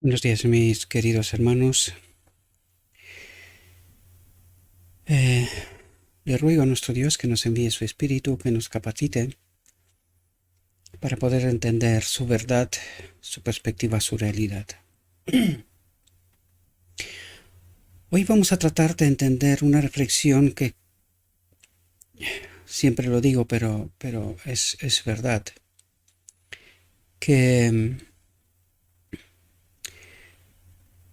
Buenos días, mis queridos hermanos. Eh, Le ruego a nuestro Dios que nos envíe su Espíritu, que nos capacite para poder entender su verdad, su perspectiva, su realidad. Hoy vamos a tratar de entender una reflexión que siempre lo digo, pero es verdad, que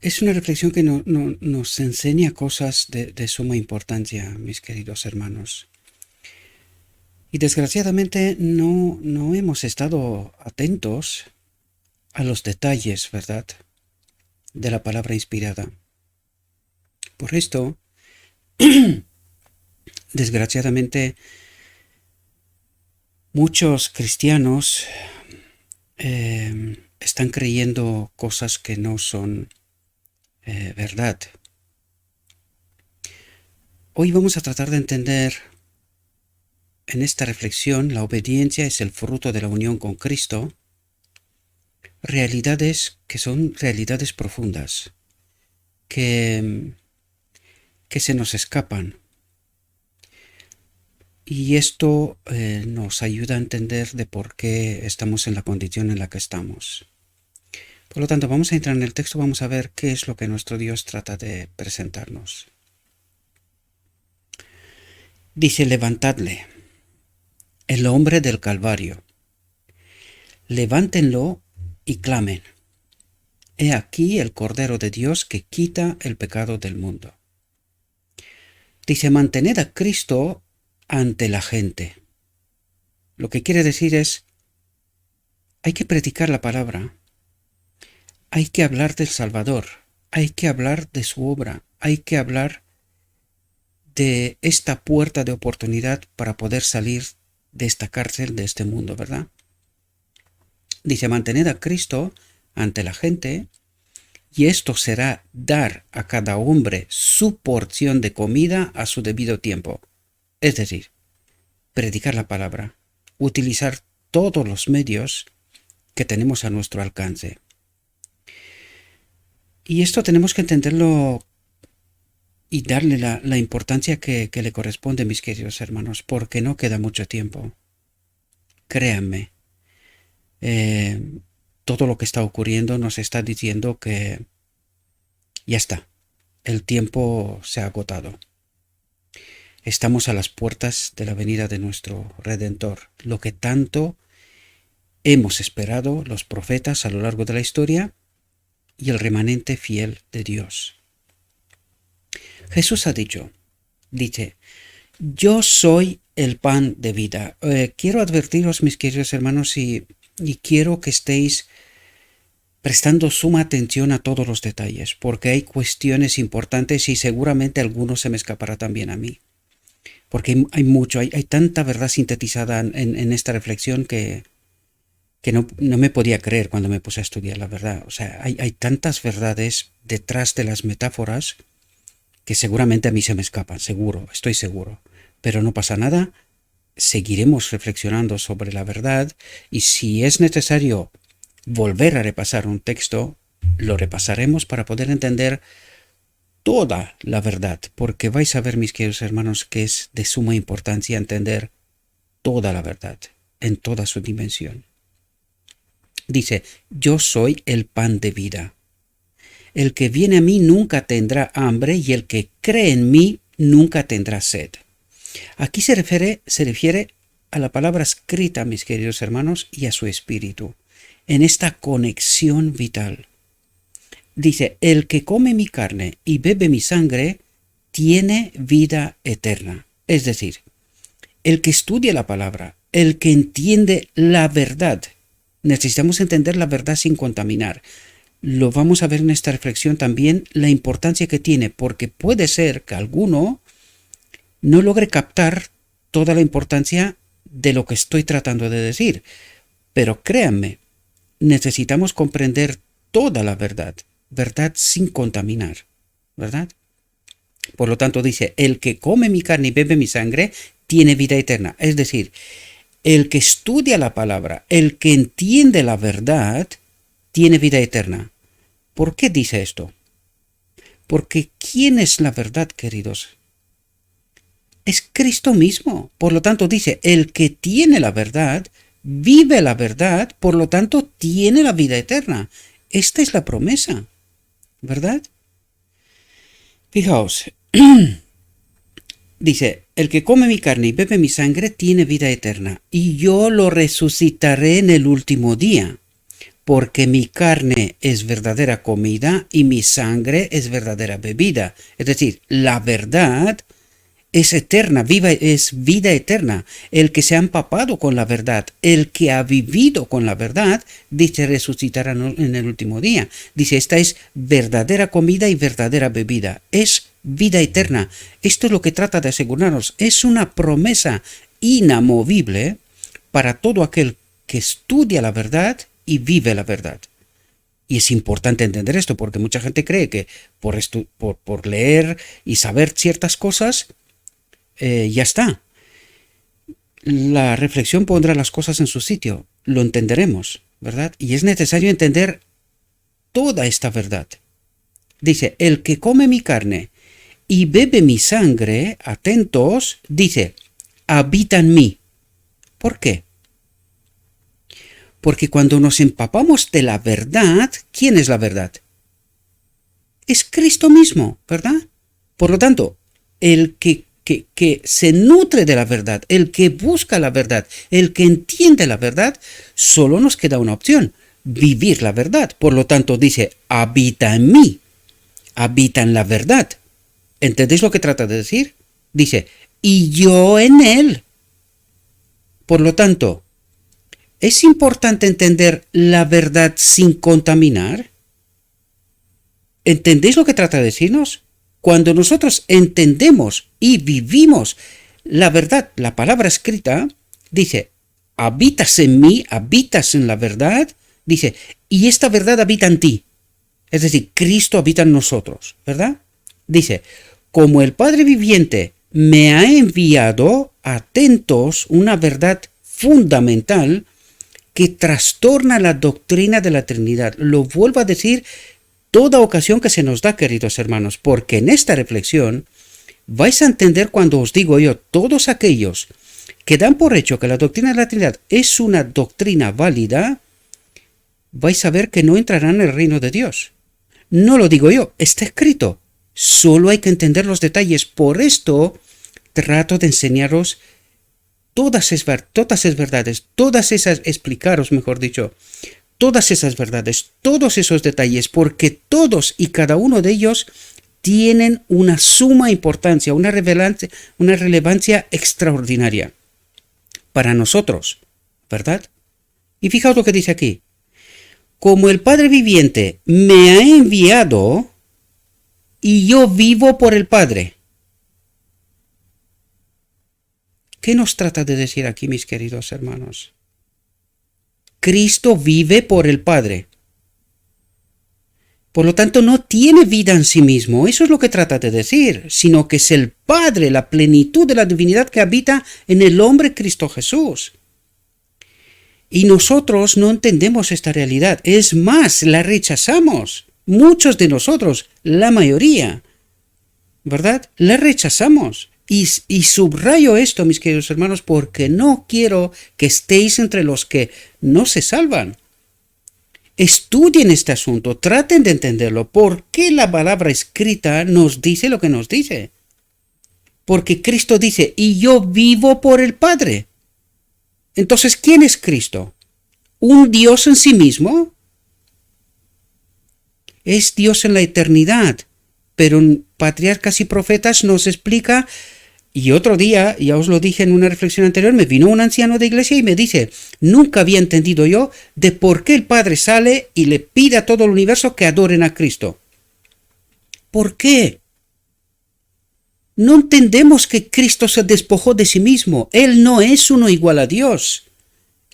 es una reflexión que nos enseña cosas de suma importancia, mis queridos hermanos. Y desgraciadamente no hemos estado atentos a los detalles, ¿verdad?, de la palabra inspirada. Por esto, desgraciadamente, muchos cristianos están creyendo cosas que no son verdad. Hoy vamos a tratar de entender en esta reflexión: la obediencia es el fruto de la unión con Cristo. Realidades que son realidades profundas, que se nos escapan. Y esto nos ayuda a entender de por qué estamos en la condición en la que estamos. Por lo tanto, vamos a entrar en el texto, vamos a ver qué es lo que nuestro Dios trata de presentarnos. Dice: levantadle, el hombre del Calvario. Levántenlo y clamen. He aquí el Cordero de Dios que quita el pecado del mundo. Dice: mantened a Cristo ante la gente. Lo que quiere decir es, hay que predicar la palabra, hay que hablar del Salvador, hay que hablar de su obra, hay que hablar de esta puerta de oportunidad para poder salir de esta cárcel, de este mundo, ¿verdad? Dice: mantened a Cristo ante la gente, y esto será dar a cada hombre su porción de comida a su debido tiempo. Es decir, predicar la palabra, utilizar todos los medios que tenemos a nuestro alcance. Y esto tenemos que entenderlo y darle la importancia que le corresponde, mis queridos hermanos, porque no queda mucho tiempo. Créanme, todo lo que está ocurriendo nos está diciendo que ya está, el tiempo se ha agotado. Estamos a las puertas de la venida de nuestro Redentor, lo que tanto hemos esperado los profetas a lo largo de la historia y el remanente fiel de Dios. Jesús ha dice: yo soy el pan de vida. Quiero advertiros, mis queridos hermanos, y quiero que estéis prestando suma atención a todos los detalles, porque hay cuestiones importantes y seguramente algunos se me escapará también a mí. Porque hay tanta verdad sintetizada en esta reflexión que no me podía creer cuando me puse a estudiar la verdad. O sea, hay tantas verdades detrás de las metáforas que seguramente a mí se me escapan, seguro, estoy seguro. Pero no pasa nada, seguiremos reflexionando sobre la verdad, y si es necesario volver a repasar un texto, lo repasaremos para poder entender toda la verdad, porque vais a ver, mis queridos hermanos, que es de suma importancia entender toda la verdad, en toda su dimensión. Dice: yo soy el pan de vida. El que viene a mí nunca tendrá hambre, y el que cree en mí nunca tendrá sed. Aquí se refiere a la palabra escrita, mis queridos hermanos, y a su espíritu, en esta conexión vital. Dice: el que come mi carne y bebe mi sangre tiene vida eterna. Es decir, el que estudia la palabra, el que entiende la verdad. Necesitamos entender la verdad sin contaminar. Lo vamos a ver en esta reflexión también, la importancia que tiene, porque puede ser que alguno no logre captar toda la importancia de lo que estoy tratando de decir. Pero créanme, necesitamos comprender toda la verdad, verdad sin contaminar, ¿verdad? Por lo tanto dice: el que come mi carne y bebe mi sangre tiene vida eterna. Es decir, el que estudia la palabra, el que entiende la verdad, tiene vida eterna. ¿Por qué dice esto? Porque ¿quién es la verdad, queridos? Es Cristo mismo. Por lo tanto, dice, el que tiene la verdad, vive la verdad, por lo tanto, tiene la vida eterna. Esta es la promesa, ¿verdad? Fijaos, dice, el que come mi carne y bebe mi sangre tiene vida eterna, y yo lo resucitaré en el último día, porque mi carne es verdadera comida y mi sangre es verdadera bebida. Es decir, la verdad es eterna, es vida eterna. El que se ha empapado con la verdad, el que ha vivido con la verdad, dice, resucitará en el último día. Dice, esta es verdadera comida y verdadera bebida. Es vida eterna. Esto es lo que trata de asegurarnos. Es una promesa inamovible para todo aquel que estudia la verdad y vive la verdad. Y es importante entender esto porque mucha gente cree que por leer y saber ciertas cosas, ya está. La reflexión pondrá las cosas en su sitio, lo entenderemos, ¿verdad? Y es necesario entender toda esta verdad. Dice, el que come mi carne y bebe mi sangre, atentos, dice, habita en mí. ¿Por qué? Porque cuando nos empapamos de la verdad, ¿quién es la verdad? Es Cristo mismo, ¿verdad? Por lo tanto, el que se nutre de la verdad, el que busca la verdad, el que entiende la verdad, solo nos queda una opción, vivir la verdad. Por lo tanto, dice, habita en mí, habita en la verdad. ¿Entendéis lo que trata de decir? Dice, y yo en él. Por lo tanto, ¿es importante entender la verdad sin contaminar? ¿Entendéis lo que trata de decirnos? Cuando nosotros entendemos y vivimos la verdad, la palabra escrita, dice, habitas en mí, habitas en la verdad, dice, y esta verdad habita en ti. Es decir, Cristo habita en nosotros, ¿verdad? Dice, como el Padre viviente me ha enviado, atentos, una verdad fundamental que trastorna la doctrina de la Trinidad. Lo vuelvo a decir toda ocasión que se nos da, queridos hermanos, porque en esta reflexión vais a entender cuando os digo yo, todos aquellos que dan por hecho que la doctrina de la Trinidad es una doctrina válida, vais a ver que no entrarán en el reino de Dios. No lo digo yo, está escrito. Solo hay que entender los detalles. Por esto trato de enseñaros todas esas verdades, explicaros, mejor dicho, todas esas verdades, todos esos detalles, porque todos y cada uno de ellos tienen una suma importancia, una relevancia extraordinaria para nosotros, ¿verdad? Y fijaos lo que dice aquí. Como el Padre viviente me ha enviado y yo vivo por el Padre. ¿Qué nos trata de decir aquí, mis queridos hermanos? Cristo vive por el Padre. Por lo tanto, no tiene vida en sí mismo, eso es lo que trata de decir, sino que es el Padre, la plenitud de la divinidad que habita en el hombre Cristo Jesús. Y nosotros no entendemos esta realidad, es más, la rechazamos. Muchos de nosotros, la mayoría, ¿verdad? La rechazamos. Y subrayo esto, mis queridos hermanos, porque no quiero que estéis entre los que no se salvan. Estudien este asunto, traten de entenderlo. ¿Por qué la palabra escrita nos dice lo que nos dice? Porque Cristo dice, y yo vivo por el Padre. Entonces, ¿quién es Cristo? ¿Un Dios en sí mismo? Es Dios en la eternidad. Pero en Patriarcas y Profetas nos explica, y otro día, ya os lo dije en una reflexión anterior, me vino un anciano de iglesia y me dice, nunca había entendido yo de por qué el Padre sale y le pide a todo el universo que adoren a Cristo. ¿Por qué? No entendemos que Cristo se despojó de sí mismo. Él no es uno igual a Dios.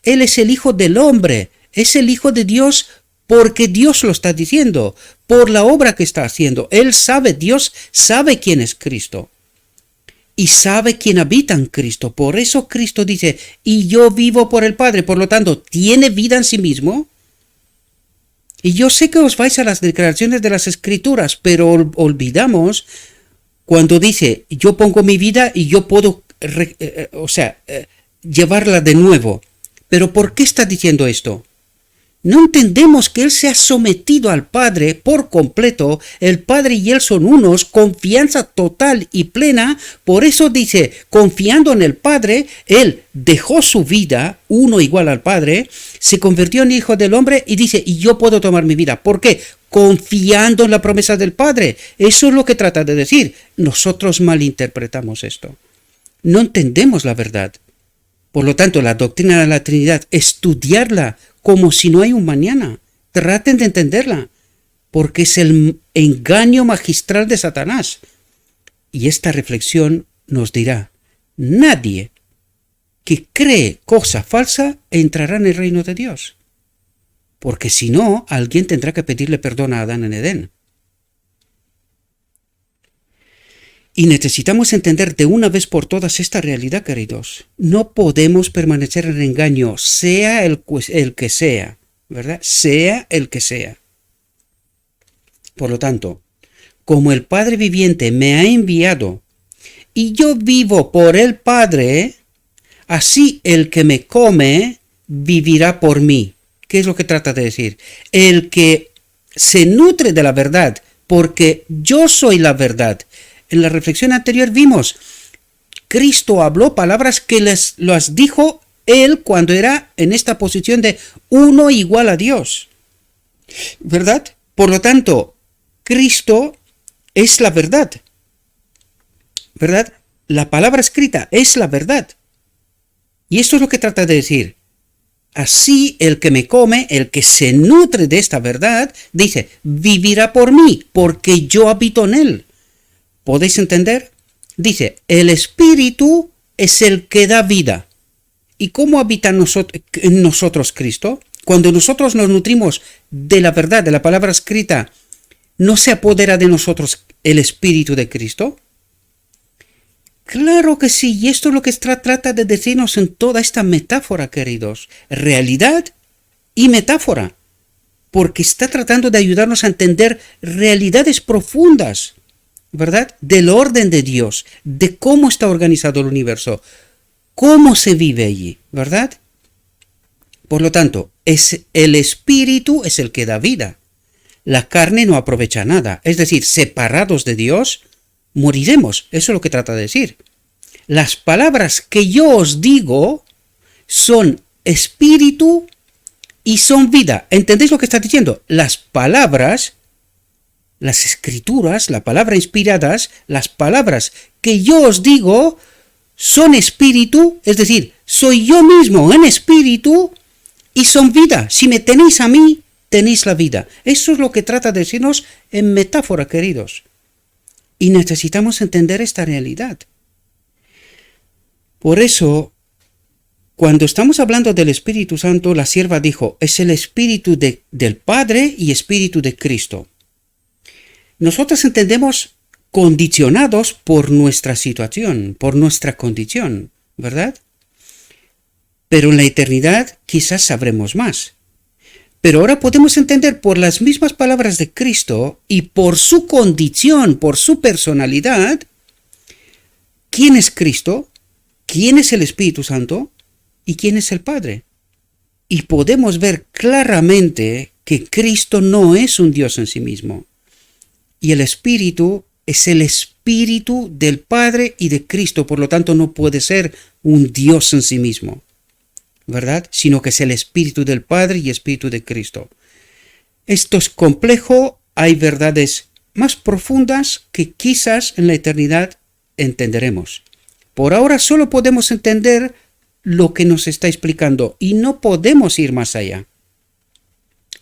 Él es el Hijo del hombre, es el Hijo de Dios porque Dios lo está diciendo, por la obra que está haciendo. Él sabe, Dios sabe quién es Cristo. Y sabe quién habita en Cristo. Por eso Cristo dice, y yo vivo por el Padre. Por lo tanto, ¿tiene vida en sí mismo? Y yo sé que os vais a las declaraciones de las Escrituras, pero olvidamos cuando dice, yo pongo mi vida y yo puedo, llevarla de nuevo. Pero ¿por qué está diciendo esto? No entendemos que Él se ha sometido al Padre por completo, el Padre y Él son unos, confianza total y plena, por eso dice, confiando en el Padre, Él dejó su vida, uno igual al Padre, se convirtió en Hijo del Hombre y dice, y yo puedo tomar mi vida. ¿Por qué? Confiando en la promesa del Padre. Eso es lo que trata de decir. Nosotros malinterpretamos esto. No entendemos la verdad. Por lo tanto, la doctrina de la Trinidad, estudiarla como si no hay un mañana. Traten de entenderla, porque es el engaño magistral de Satanás. Y esta reflexión nos dirá, nadie que cree cosa falsa entrará en el reino de Dios. Porque si no, alguien tendrá que pedirle perdón a Adán en Edén. Y necesitamos entender de una vez por todas esta realidad, queridos. No podemos permanecer en engaño, sea el que sea, ¿verdad? Sea el que sea. Por lo tanto, como el Padre viviente me ha enviado y yo vivo por el Padre, así el que me come vivirá por mí. ¿Qué es lo que trata de decir? El que se nutre de la verdad, porque yo soy la verdad. En la reflexión anterior vimos, Cristo habló palabras que las dijo Él cuando era en esta posición de uno igual a Dios. ¿Verdad? Por lo tanto, Cristo es la verdad. ¿Verdad? La palabra escrita es la verdad. Y esto es lo que trata de decir. Así el que me come, el que se nutre de esta verdad, dice, vivirá por mí, porque yo habito en él. ¿Podéis entender? Dice, el Espíritu es el que da vida. ¿Y cómo habita en nosotros Cristo? Cuando nosotros nos nutrimos de la verdad, de la palabra escrita, ¿no se apodera de nosotros el Espíritu de Cristo? Claro que sí, y esto es lo que trata de decirnos en toda esta metáfora, queridos. Realidad y metáfora. Porque está tratando de ayudarnos a entender realidades profundas, ¿verdad? Del orden de Dios, de cómo está organizado el universo, cómo se vive allí, ¿verdad? Por lo tanto, el Espíritu es el que da vida. La carne no aprovecha nada, es decir, separados de Dios, moriremos. Eso es lo que trata de decir. Las palabras que yo os digo son espíritu y son vida. ¿Entendéis lo que está diciendo? Las palabras, las escrituras, la palabra inspiradas, las palabras que yo os digo son espíritu, es decir, soy yo mismo en espíritu y son vida. Si me tenéis a mí, tenéis la vida. Eso es lo que trata de decirnos en metáfora, queridos. Y necesitamos entender esta realidad. Por eso, cuando estamos hablando del Espíritu Santo, la sierva dijo, es el Espíritu del Padre y Espíritu de Cristo. Nosotros entendemos condicionados por nuestra situación, por nuestra condición, ¿verdad? Pero en la eternidad quizás sabremos más. Pero ahora podemos entender por las mismas palabras de Cristo y por su condición, por su personalidad, quién es Cristo, quién es el Espíritu Santo y quién es el Padre. Y podemos ver claramente que Cristo no es un Dios en sí mismo. Y el Espíritu es el Espíritu del Padre y de Cristo, por lo tanto no puede ser un Dios en sí mismo, ¿verdad? Sino que es el Espíritu del Padre y Espíritu de Cristo. Esto es complejo, hay verdades más profundas que quizás en la eternidad entenderemos. Por ahora solo podemos entender lo que nos está explicando y no podemos ir más allá.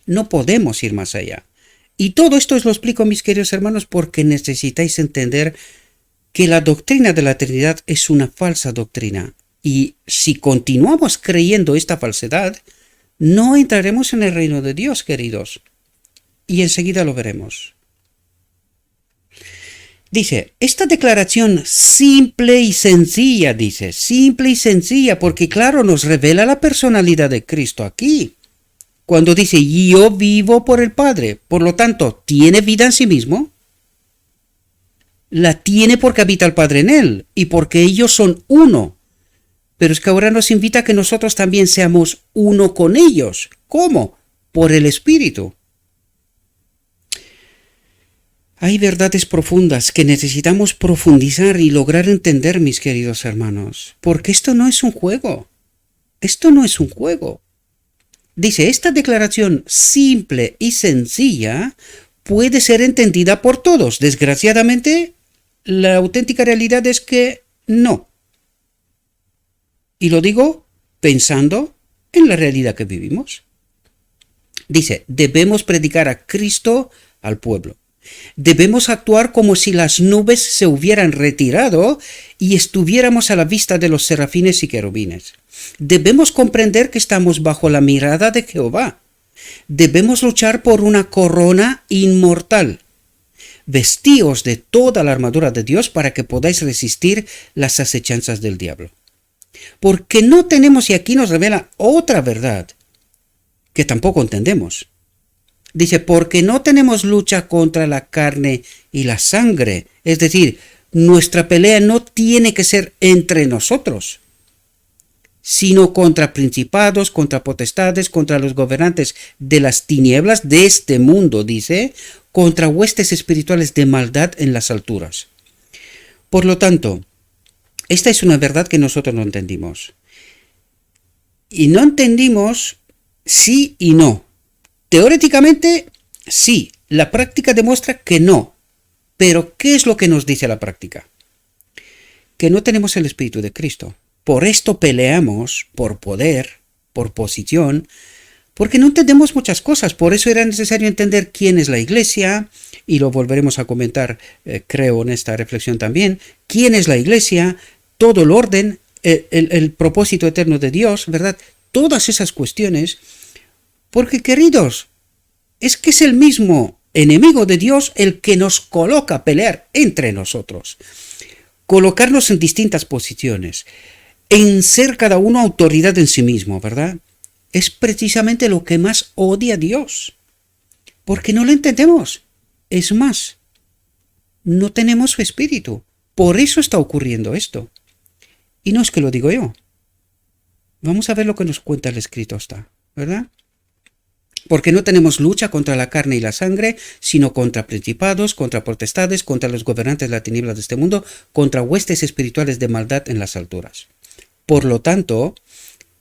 No podemos ir más allá. Y todo esto os lo explico, mis queridos hermanos, porque necesitáis entender que la doctrina de la Trinidad es una falsa doctrina. Y si continuamos creyendo esta falsedad, no entraremos en el reino de Dios, queridos. Y enseguida lo veremos. Dice, esta declaración simple y sencilla, porque claro, nos revela la personalidad de Cristo aquí. Cuando dice yo vivo por el Padre, por lo tanto, ¿tiene vida en sí mismo? La tiene porque habita el Padre en él y porque ellos son uno. Pero es que ahora nos invita a que nosotros también seamos uno con ellos. ¿Cómo? Por el Espíritu. Hay verdades profundas que necesitamos profundizar y lograr entender, mis queridos hermanos, porque esto no es un juego. Esto no es un juego. Dice, esta declaración simple y sencilla puede ser entendida por todos. Desgraciadamente, la auténtica realidad es que no. Y lo digo pensando en la realidad que vivimos. Dice, debemos predicar a Cristo al pueblo. Debemos actuar como si las nubes se hubieran retirado y estuviéramos a la vista de los serafines y querubines. Debemos comprender que estamos bajo la mirada de Jehová. Debemos luchar por una corona inmortal. Vestíos de toda la armadura de Dios para que podáis resistir las acechanzas del diablo. Porque no tenemos, y aquí nos revela otra verdad que tampoco entendemos. Dice, porque no tenemos lucha contra la carne y la sangre. Es decir, nuestra pelea no tiene que ser entre nosotros, sino contra principados, contra potestades, contra los gobernantes de las tinieblas de este mundo, dice, contra huestes espirituales de maldad en las alturas. Por lo tanto, esta es una verdad que nosotros no entendimos. Y no entendimos sí y no. Teóricamente, sí. La práctica demuestra que no. Pero, ¿qué es lo que nos dice la práctica? Que no tenemos el Espíritu de Cristo. Por esto peleamos, por poder, por posición, porque no entendemos muchas cosas. Por eso era necesario entender quién es la Iglesia, y lo volveremos a comentar, creo, en esta reflexión también. ¿Quién es la Iglesia? Todo el orden, el propósito eterno de Dios, ¿verdad? Todas esas cuestiones. Porque, queridos, es que es el mismo enemigo de Dios el que nos coloca a pelear entre nosotros. Colocarnos en distintas posiciones, en ser cada uno autoridad en sí mismo, ¿verdad? Es precisamente lo que más odia a Dios. Porque no lo entendemos. Es más, no tenemos su espíritu. Por eso está ocurriendo esto. Y no es que lo digo yo. Vamos a ver lo que nos cuenta el escrito está, ¿verdad? Porque no tenemos lucha contra la carne y la sangre, sino contra principados, contra potestades, contra los gobernantes de la tiniebla de este mundo, contra huestes espirituales de maldad en las alturas. Por lo tanto,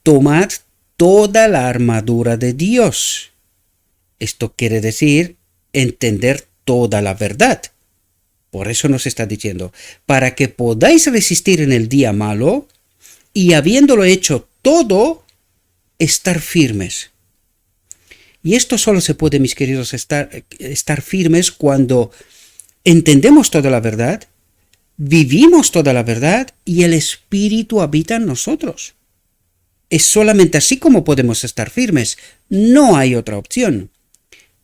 tomad toda la armadura de Dios. Esto quiere decir entender toda la verdad. Por eso nos está diciendo, para que podáis resistir en el día malo, y habiéndolo hecho todo, estar firmes. Y esto solo se puede, mis queridos, estar firmes cuando entendemos toda la verdad, vivimos toda la verdad y el Espíritu habita en nosotros. Es solamente así como podemos estar firmes. No hay otra opción.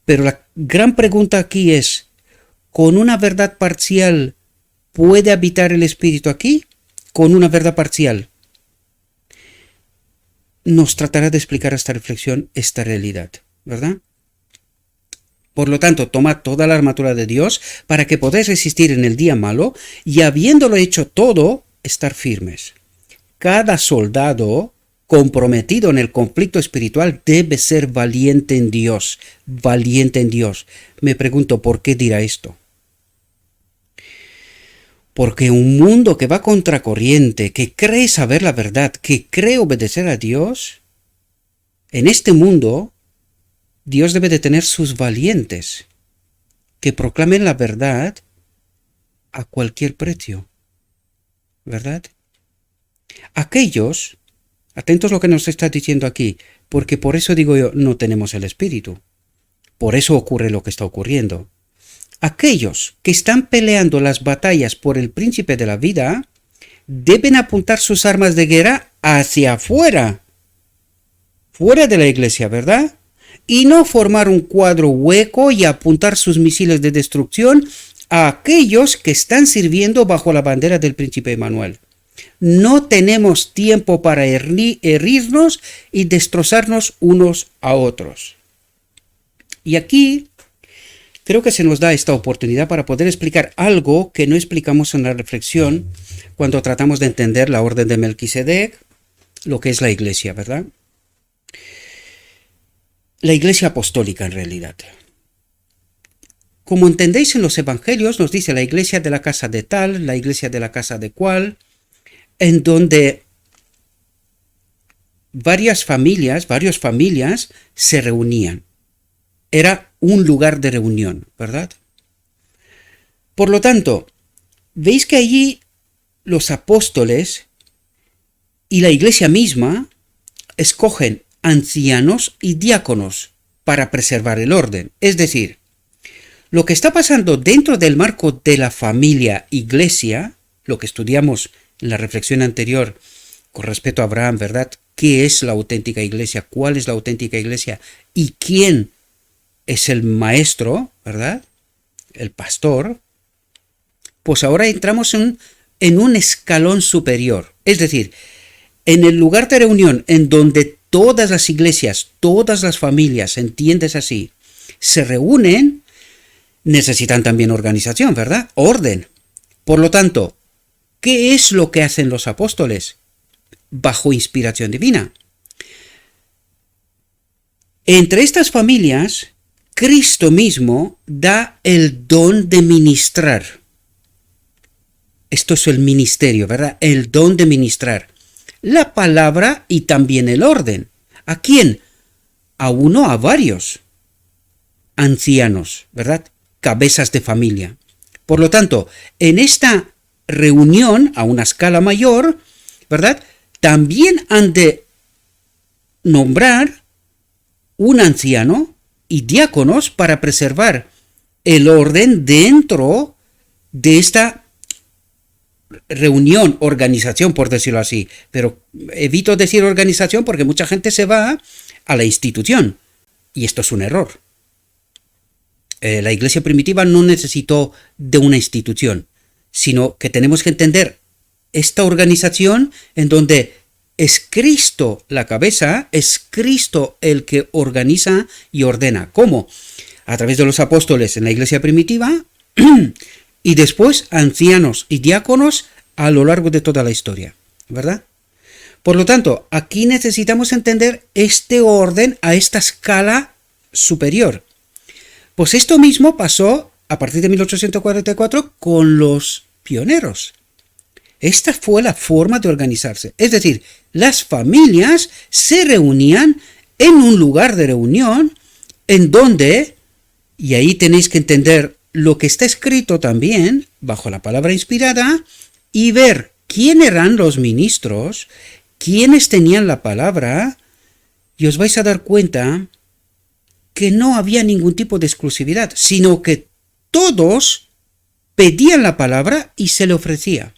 Pero la gran pregunta aquí es, ¿con una verdad parcial puede habitar el Espíritu aquí? Con una verdad parcial. Nos tratará de explicar esta reflexión, esta realidad, ¿verdad? Por lo tanto, tomad toda la armadura de Dios para que podáis resistir en el día malo y habiéndolo hecho todo, estar firmes. Cada soldado comprometido en el conflicto espiritual debe ser valiente en Dios. Valiente en Dios. Me pregunto, ¿por qué dirá esto? Porque un mundo que va contracorriente, que cree saber la verdad, que cree obedecer a Dios, en este mundo, Dios debe de tener sus valientes, que proclamen la verdad a cualquier precio, ¿verdad? Aquellos, atentos a lo que nos está diciendo aquí, porque por eso digo yo, no tenemos el Espíritu. Por eso ocurre lo que está ocurriendo. Aquellos que están peleando las batallas por el príncipe de la vida deben apuntar sus armas de guerra hacia afuera, fuera de la iglesia, ¿verdad? Y no formar un cuadro hueco y apuntar sus misiles de destrucción a aquellos que están sirviendo bajo la bandera del príncipe Emmanuel. No tenemos tiempo para herirnos y destrozarnos unos a otros. Y aquí creo que se nos da esta oportunidad para poder explicar algo que no explicamos en la reflexión cuando tratamos de entender la orden de Melquisedec, lo que es la iglesia, ¿verdad? La iglesia apostólica en realidad. Como entendéis en los evangelios, nos dice la iglesia de la casa de tal, la iglesia de la casa de cual, en donde varias familias se reunían. Era un lugar de reunión, ¿verdad? Por lo tanto, veis que allí los apóstoles y la iglesia misma escogen ancianos y diáconos para preservar el orden. Es decir, lo que está pasando dentro del marco de la familia iglesia, lo que estudiamos en la reflexión anterior con respecto a Abraham, ¿verdad? ¿Qué es la auténtica iglesia? ¿Cuál es la auténtica iglesia? ¿Y quién es el maestro, ¿verdad? El pastor. Pues ahora entramos en un escalón superior. Es decir, en el lugar de reunión en donde todas las iglesias, todas las familias, entiendes así, se reúnen, necesitan también organización, ¿verdad? Orden. Por lo tanto, ¿qué es lo que hacen los apóstoles? Bajo inspiración divina. Entre estas familias, Cristo mismo da el don de ministrar. Esto es el ministerio, ¿verdad? El don de ministrar. La palabra y también el orden. ¿A quién? A uno, a varios. Ancianos, ¿verdad? Cabezas de familia. Por lo tanto, en esta reunión, a una escala mayor, ¿verdad? También han de nombrar un anciano y diáconos para preservar el orden dentro de esta reunión, organización, por decirlo así. Pero evito decir organización porque mucha gente se va a la institución. Y esto es un error. La iglesia primitiva no necesitó de una institución, sino que tenemos que entender esta organización en donde es Cristo la cabeza, es Cristo el que organiza y ordena. ¿Cómo? A través de los apóstoles en la iglesia primitiva y después ancianos y diáconos a lo largo de toda la historia, ¿verdad? Por lo tanto, aquí necesitamos entender este orden a esta escala superior. Pues esto mismo pasó a partir de 1844 con los pioneros. Esta fue la forma de organizarse. Es decir, las familias se reunían en un lugar de reunión en donde, y ahí tenéis que entender lo que está escrito también bajo la palabra inspirada y ver quién eran los ministros, quiénes tenían la palabra, y os vais a dar cuenta que no había ningún tipo de exclusividad, sino que todos pedían la palabra y se le ofrecía.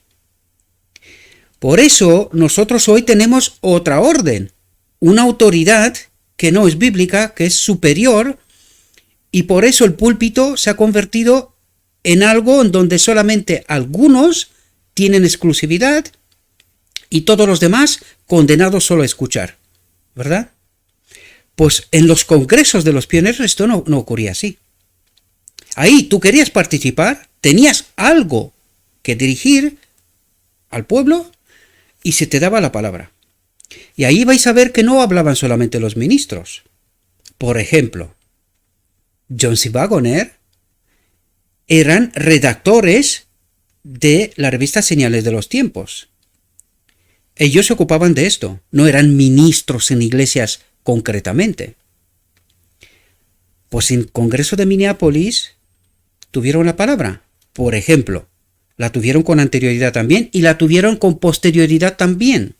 Por eso nosotros hoy tenemos otra orden, una autoridad que no es bíblica, que es superior, y por eso el púlpito se ha convertido en algo en donde solamente algunos tienen exclusividad y todos los demás condenados solo a escuchar, ¿verdad? Pues en los congresos de los pioneros esto no ocurría así. Ahí tú querías participar, tenías algo que dirigir al pueblo y se te daba la palabra. Y ahí vais a ver que no hablaban solamente los ministros. Por ejemplo, John C. Waggoner eran redactores de la revista Señales de los Tiempos. Ellos se ocupaban de esto, no eran ministros en iglesias concretamente. Pues en el Congreso de Minneapolis tuvieron la palabra. Por ejemplo, la tuvieron con anterioridad también y la tuvieron con posterioridad también.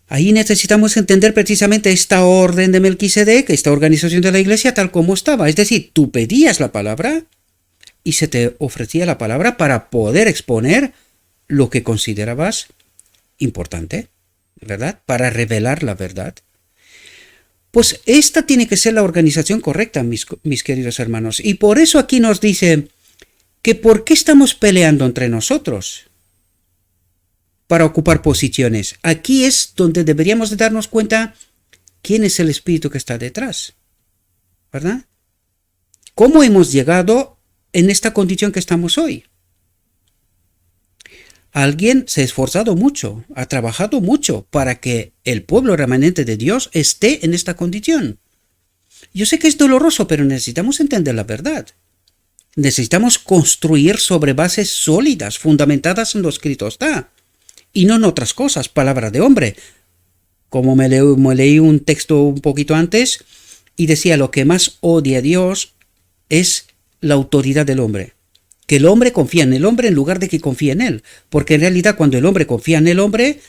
Ahí necesitamos entender precisamente esta orden de Melquisedec, esta organización de la iglesia tal como estaba. Es decir, tú pedías la palabra y se te ofrecía la palabra para poder exponer lo que considerabas importante, ¿verdad? Para revelar la verdad. Pues esta tiene que ser la organización correcta, mis queridos hermanos. Y por eso aquí nos dice que ¿por qué estamos peleando entre nosotros para ocupar posiciones? Aquí es donde deberíamos de darnos cuenta quién es el espíritu que está detrás. ¿verdad? ¿Cómo hemos llegado en esta condición que estamos hoy? Alguien se ha esforzado mucho, ha trabajado mucho para que el pueblo remanente de Dios esté en esta condición. Yo sé que es doloroso, pero necesitamos entender la verdad. Necesitamos construir sobre bases sólidas, fundamentadas en lo escrito está, y no en otras cosas, palabra de hombre. Como me leí un texto un poquito antes, y decía, lo que más odia a Dios es la autoridad del hombre. Que el hombre confía en el hombre en lugar de que confía en él. Porque en realidad cuando el hombre confía en el hombre,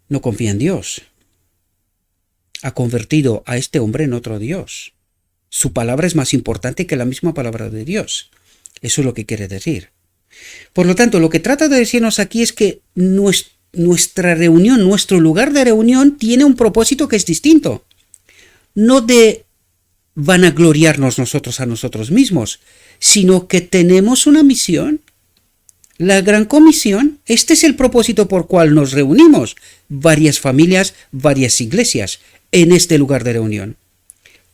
no confía en Dios. Ha convertido a este hombre en otro Dios. Su palabra es más importante que la misma palabra de Dios. Eso es lo que quiere decir. Por lo tanto, lo que trata de decirnos aquí es que nuestra reunión, nuestro lugar de reunión tiene un propósito que es distinto. No de vanagloriarnos nosotros a nosotros mismos, sino que tenemos una misión. La gran comisión, este es el propósito por cual nos reunimos, varias familias, varias iglesias, en este lugar de reunión.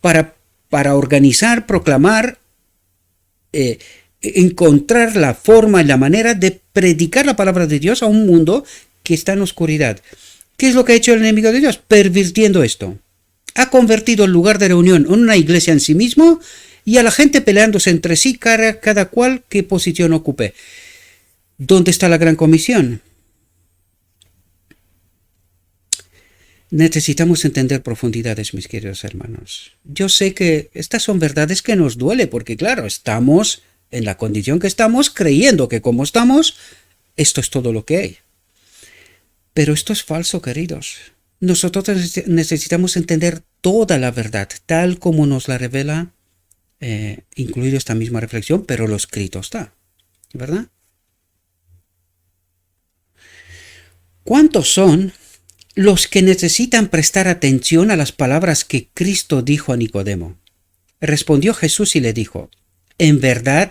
Para organizar, proclamar, encontrar la forma y la manera de predicar la palabra de Dios a un mundo que está en oscuridad. ¿Qué es lo que ha hecho el enemigo de Dios? Pervirtiendo esto. Ha convertido el lugar de reunión en una iglesia en sí mismo y a la gente peleándose entre sí, cada cual qué posición ocupe. ¿Dónde está la gran comisión? Necesitamos entender profundidades, mis queridos hermanos. Yo sé que estas son verdades que nos duele, porque claro, estamos en la condición que estamos, creyendo que como estamos, esto es todo lo que hay. Pero esto es falso, queridos. Nosotros necesitamos entender toda la verdad, tal como nos la revela, incluido esta misma reflexión, pero lo escrito está, ¿verdad? ¿Cuántos son los que necesitan prestar atención a las palabras que Cristo dijo a Nicodemo? Respondió Jesús y le dijo, en verdad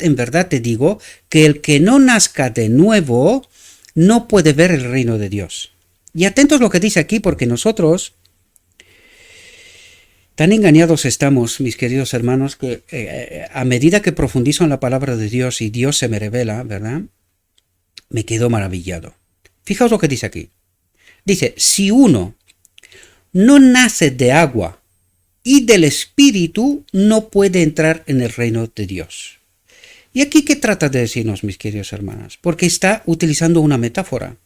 te digo, que el que no nazca de nuevo no puede ver el reino de Dios. Y atentos a lo que dice aquí, porque nosotros tan engañados estamos, mis queridos hermanos, que a medida que profundizo en la palabra de Dios y Dios se me revela, ¿verdad? Me quedo maravillado. Fijaos lo que dice aquí. Dice, si uno no nace de agua y del Espíritu, no puede entrar en el reino de Dios. ¿Y aquí qué trata de decirnos, mis queridos hermanos? Porque está utilizando una metáfora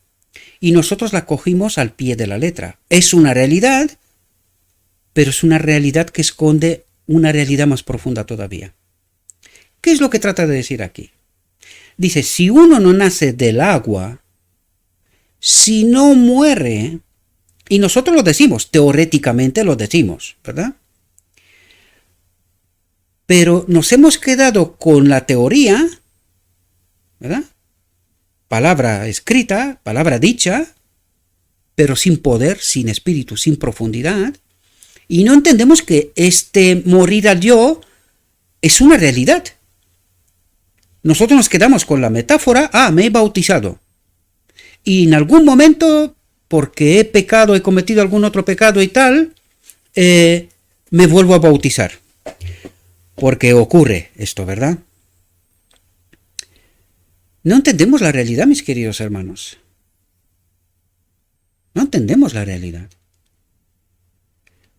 y nosotros la cogimos al pie de la letra. Es una realidad, pero es una realidad que esconde una realidad más profunda todavía. ¿Qué es lo que trata de decir aquí? Dice, si uno no nace del agua, si no muere, y nosotros lo decimos, teóricamente lo decimos, ¿verdad? Pero nos hemos quedado con la teoría, ¿verdad? Palabra escrita, palabra dicha, pero sin poder, sin espíritu, sin profundidad, y no entendemos que este morir al yo es una realidad. Nosotros nos quedamos con la metáfora, me he bautizado. Y en algún momento, porque he pecado, he cometido algún otro pecado y tal, me vuelvo a bautizar. Porque ocurre esto, ¿verdad? No entendemos la realidad, mis queridos hermanos. No entendemos la realidad.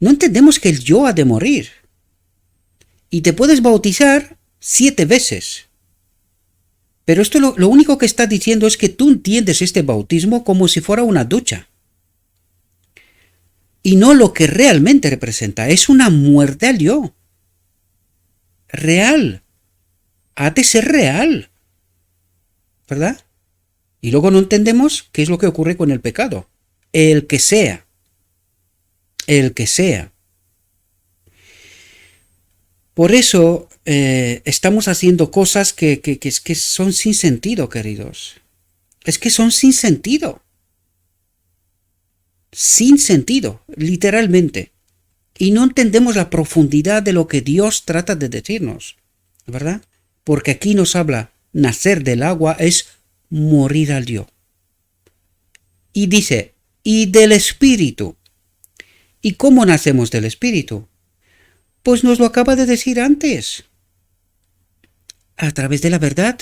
No entendemos que el yo ha de morir. Y te puedes bautizar 7 veces. Pero esto lo único que está diciendo es que tú entiendes este bautismo como si fuera una ducha. Y no lo que realmente representa. Es una muerte al yo. Real. Ha de ser real. ¿Verdad? Y luego no entendemos qué es lo que ocurre con el pecado. El que sea. El que sea. Por eso estamos haciendo cosas que son sin sentido, queridos. Es que son sin sentido. Sin sentido, literalmente. Y no entendemos la profundidad de lo que Dios trata de decirnos, ¿verdad? Porque aquí nos habla, nacer del agua es morir al yo. Y dice, y del Espíritu. ¿Y cómo nacemos del Espíritu? Pues nos lo acaba de decir antes. A través de la verdad.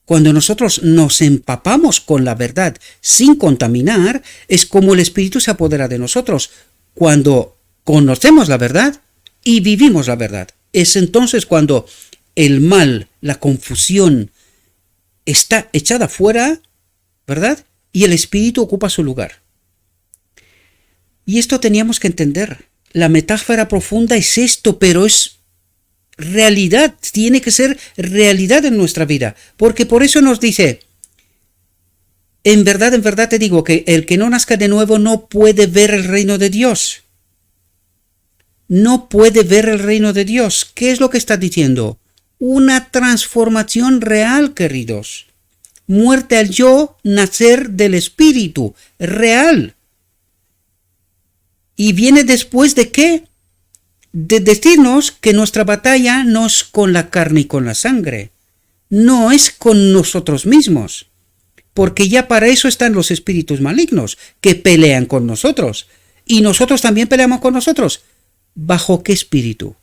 Cuando nosotros nos empapamos con la verdad sin contaminar, es como el Espíritu se apodera de nosotros. Cuando conocemos la verdad y vivimos la verdad. Es entonces cuando el mal, la confusión, está echada fuera, ¿verdad? Y el Espíritu ocupa su lugar. Y esto teníamos que entender. La metáfora profunda es esto, pero es realidad, tiene que ser realidad en nuestra vida, porque por eso nos dice, en verdad te digo que el que no nazca de nuevo no puede ver el reino de Dios. No puede ver el reino de Dios. ¿Qué es lo que está diciendo? Una transformación real, queridos. Muerte al yo, nacer del Espíritu, real. ¿Y viene después de qué? De decirnos que nuestra batalla no es con la carne y con la sangre, no es con nosotros mismos, porque ya para eso están los espíritus malignos que pelean con nosotros, y nosotros también peleamos con nosotros. ¿Bajo qué espíritu?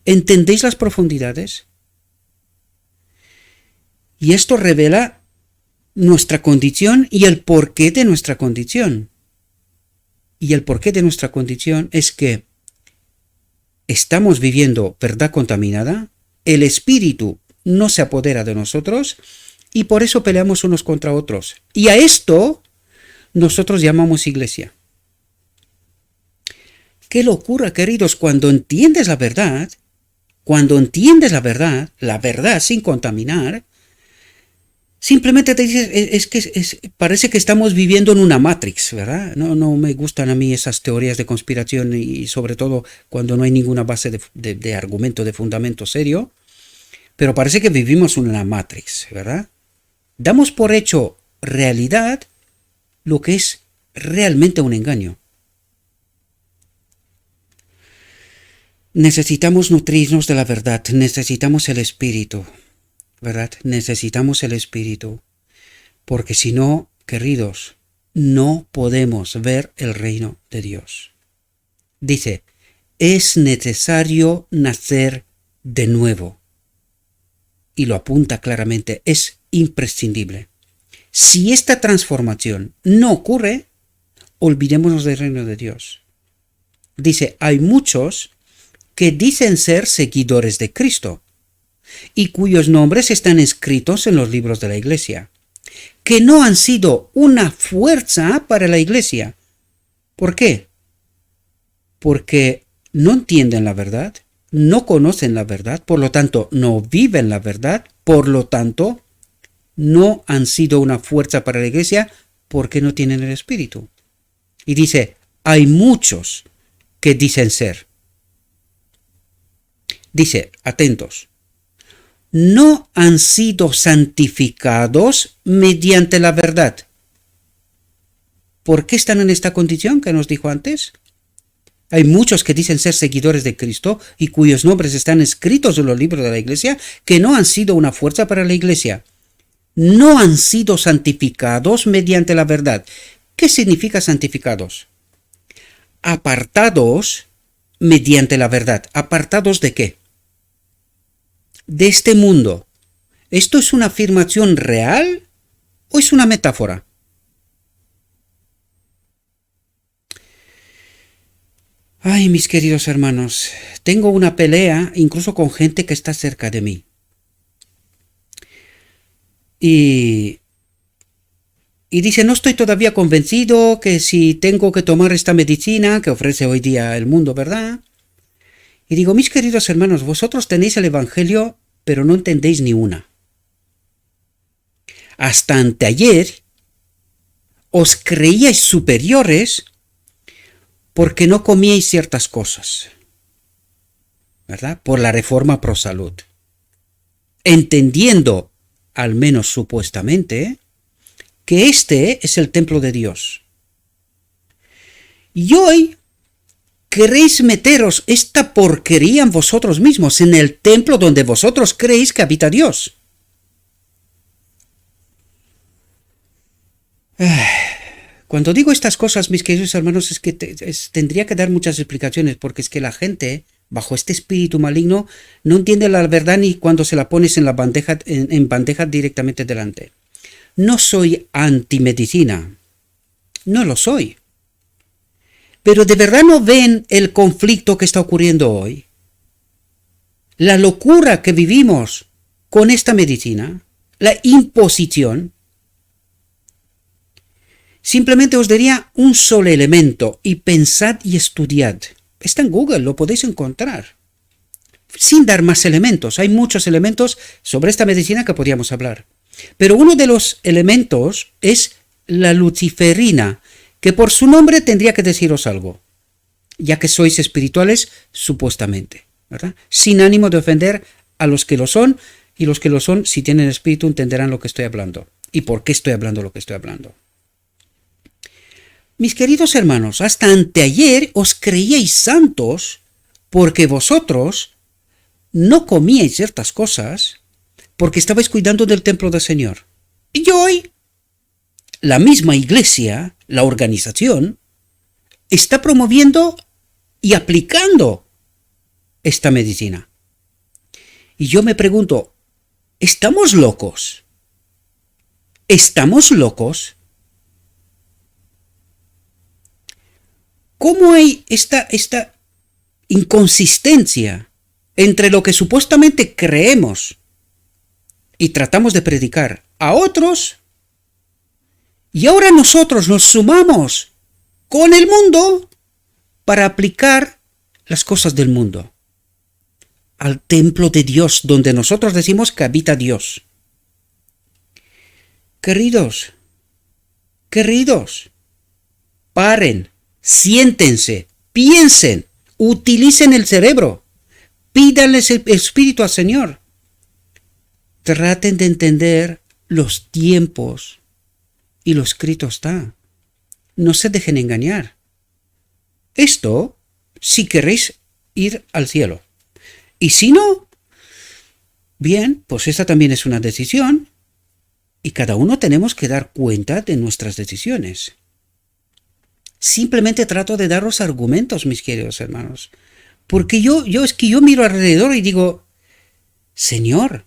¿Entendéis las profundidades? Y esto revela nuestra condición y el porqué de nuestra condición. Y el porqué de nuestra condición es que estamos viviendo verdad contaminada, el espíritu no se apodera de nosotros y por eso peleamos unos contra otros. Y a esto nosotros llamamos iglesia. ¡Qué locura, queridos! Cuando entiendes la verdad la verdad sin contaminar, simplemente te dices, parece que estamos viviendo en una Matrix, ¿verdad? No me gustan a mí esas teorías de conspiración y sobre todo cuando no hay ninguna base de argumento, de fundamento serio, pero parece que vivimos en una Matrix, ¿verdad? Damos por hecho realidad lo que es realmente un engaño. Necesitamos nutrirnos de la verdad, necesitamos el Espíritu. ¿Verdad? Necesitamos el Espíritu, porque si no, queridos, no podemos ver el reino de Dios. Dice, es necesario nacer de nuevo. Y lo apunta claramente, es imprescindible. Si esta transformación no ocurre, olvidémonos del reino de Dios. Dice, hay muchos que dicen ser seguidores de Cristo, y cuyos nombres están escritos en los libros de la Iglesia, que no han sido una fuerza para la Iglesia. ¿Por qué? Porque no entienden la verdad, no conocen la verdad, por lo tanto no viven la verdad, por lo tanto no han sido una fuerza para la Iglesia porque no tienen el Espíritu. Y dice, hay muchos que dicen ser. Dice, atentos, no han sido santificados mediante la verdad. ¿Por qué están en esta condición que nos dijo antes? Hay muchos que dicen ser seguidores de Cristo y cuyos nombres están escritos en los libros de la Iglesia, que no han sido una fuerza para la Iglesia. No han sido santificados mediante la verdad. ¿Qué significa santificados? Apartados mediante la verdad. ¿Apartados de qué? De este mundo. ¿Esto es una afirmación real o es una metáfora? Ay, mis queridos hermanos, tengo una pelea incluso con gente que está cerca de mí. Y dice, no estoy todavía convencido que si tengo que tomar esta medicina que ofrece hoy día el mundo, ¿verdad? Y digo, mis queridos hermanos, vosotros tenéis el Evangelio, pero no entendéis ni una. Hasta anteayer os creíais superiores porque no comíais ciertas cosas, ¿verdad? Por la reforma pro salud. Entendiendo, al menos supuestamente, que este es el templo de Dios. Y hoy queréis meteros esta porquería en vosotros mismos, en el templo donde vosotros creéis que habita Dios. Cuando digo estas cosas, mis queridos hermanos, es que tendría que dar muchas explicaciones, porque es que la gente, bajo este espíritu maligno, no entiende la verdad ni cuando se la pones en la bandeja, en bandeja directamente delante. No soy antimedicina, no lo soy. Pero ¿de verdad no ven el conflicto que está ocurriendo hoy? La locura que vivimos con esta medicina, la imposición. Simplemente os daría un solo elemento y pensad y estudiad. Está en Google, lo podéis encontrar. Sin dar más elementos, hay muchos elementos sobre esta medicina que podríamos hablar. Pero uno de los elementos es la luciferina, que por su nombre tendría que deciros algo, ya que sois espirituales supuestamente, ¿verdad? Sin ánimo de ofender a los que lo son, y los que lo son, si tienen espíritu, entenderán lo que estoy hablando y por qué estoy hablando lo que estoy hablando. Mis queridos hermanos, hasta anteayer os creíais santos porque vosotros no comíais ciertas cosas porque estabais cuidando del templo del Señor. Y hoy, la misma iglesia, la organización, está promoviendo y aplicando esta medicina. Y yo me pregunto, ¿estamos locos? ¿Estamos locos? ¿Cómo hay esta inconsistencia entre lo que supuestamente creemos y tratamos de predicar a otros, y ahora nosotros nos sumamos con el mundo para aplicar las cosas del mundo al templo de Dios, donde nosotros decimos que habita Dios? Queridos, paren, siéntense, piensen, utilicen el cerebro, pídanles el espíritu al Señor. Traten de entender los tiempos y lo escrito está. No se dejen engañar. Esto si queréis ir al cielo. Y si no, bien, pues esta también es una decisión y cada uno tenemos que dar cuenta de nuestras decisiones. Simplemente trato de daros argumentos, mis queridos hermanos. Porque yo miro alrededor y digo, Señor,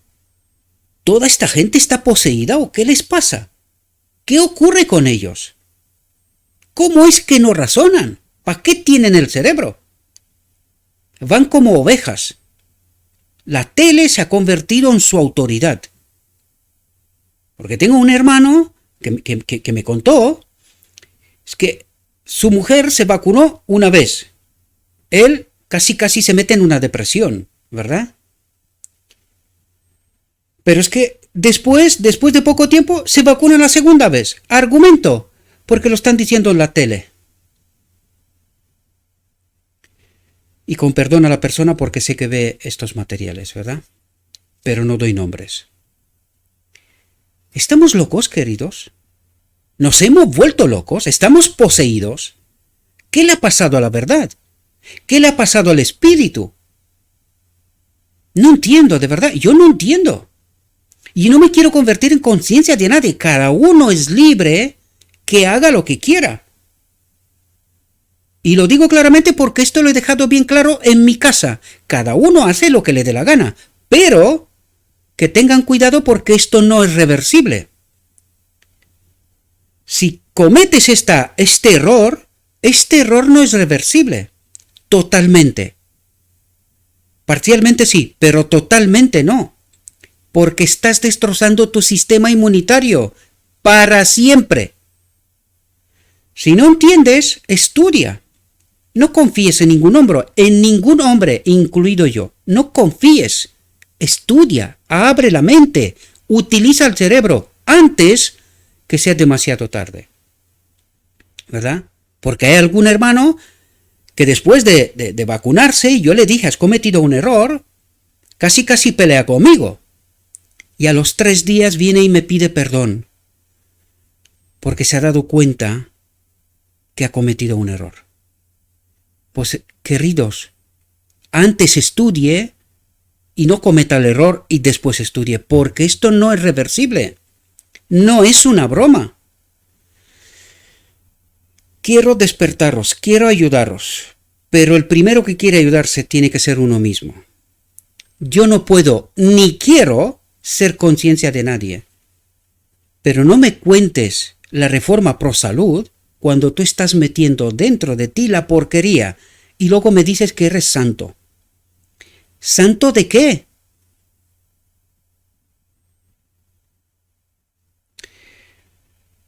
¿toda esta gente está poseída o qué les pasa? ¿Qué ocurre con ellos? ¿Cómo es que no razonan? ¿Para qué tienen el cerebro? Van como ovejas. La tele se ha convertido en su autoridad. Porque tengo un hermano que me contó, es que su mujer se vacunó una vez. Él casi se mete en una depresión, ¿verdad? Pero es que después de poco tiempo se vacuna la segunda vez. Argumento, porque lo están diciendo en la tele. Y con perdón a la persona porque sé que ve estos materiales, ¿verdad? Pero no doy nombres. ¿Estamos locos, queridos? ¿Nos hemos vuelto locos? ¿Estamos poseídos? ¿Qué le ha pasado a la verdad? ¿Qué le ha pasado al espíritu? No entiendo, de verdad, yo no entiendo. Y no me quiero convertir en conciencia de nadie. Cada uno es libre que haga lo que quiera. Y lo digo claramente porque esto lo he dejado bien claro en mi casa. Cada uno hace lo que le dé la gana. Pero que tengan cuidado porque esto no es reversible. Si cometes este error no es reversible. Totalmente. Parcialmente sí, pero totalmente no. Porque estás destrozando tu sistema inmunitario para siempre. Si no entiendes, estudia. No confíes en ningún hombre, incluido yo. No confíes. Estudia, abre la mente, utiliza el cerebro antes que sea demasiado tarde. ¿Verdad? Porque hay algún hermano que después de vacunarse, yo le dije, has cometido un error, casi pelea conmigo. Y a los 3 días viene y me pide perdón, porque se ha dado cuenta que ha cometido un error. Pues, queridos, antes estudie y no cometa el error y después estudie, porque esto no es reversible. No es una broma. quiero despertaros, quiero ayudaros, pero el primero que quiere ayudarse tiene que ser uno mismo. Yo no puedo ni quiero ser conciencia de nadie. Pero no me cuentes la reforma pro salud cuando tú estás metiendo dentro de ti la porquería y luego me dices que eres santo. ¿Santo de qué?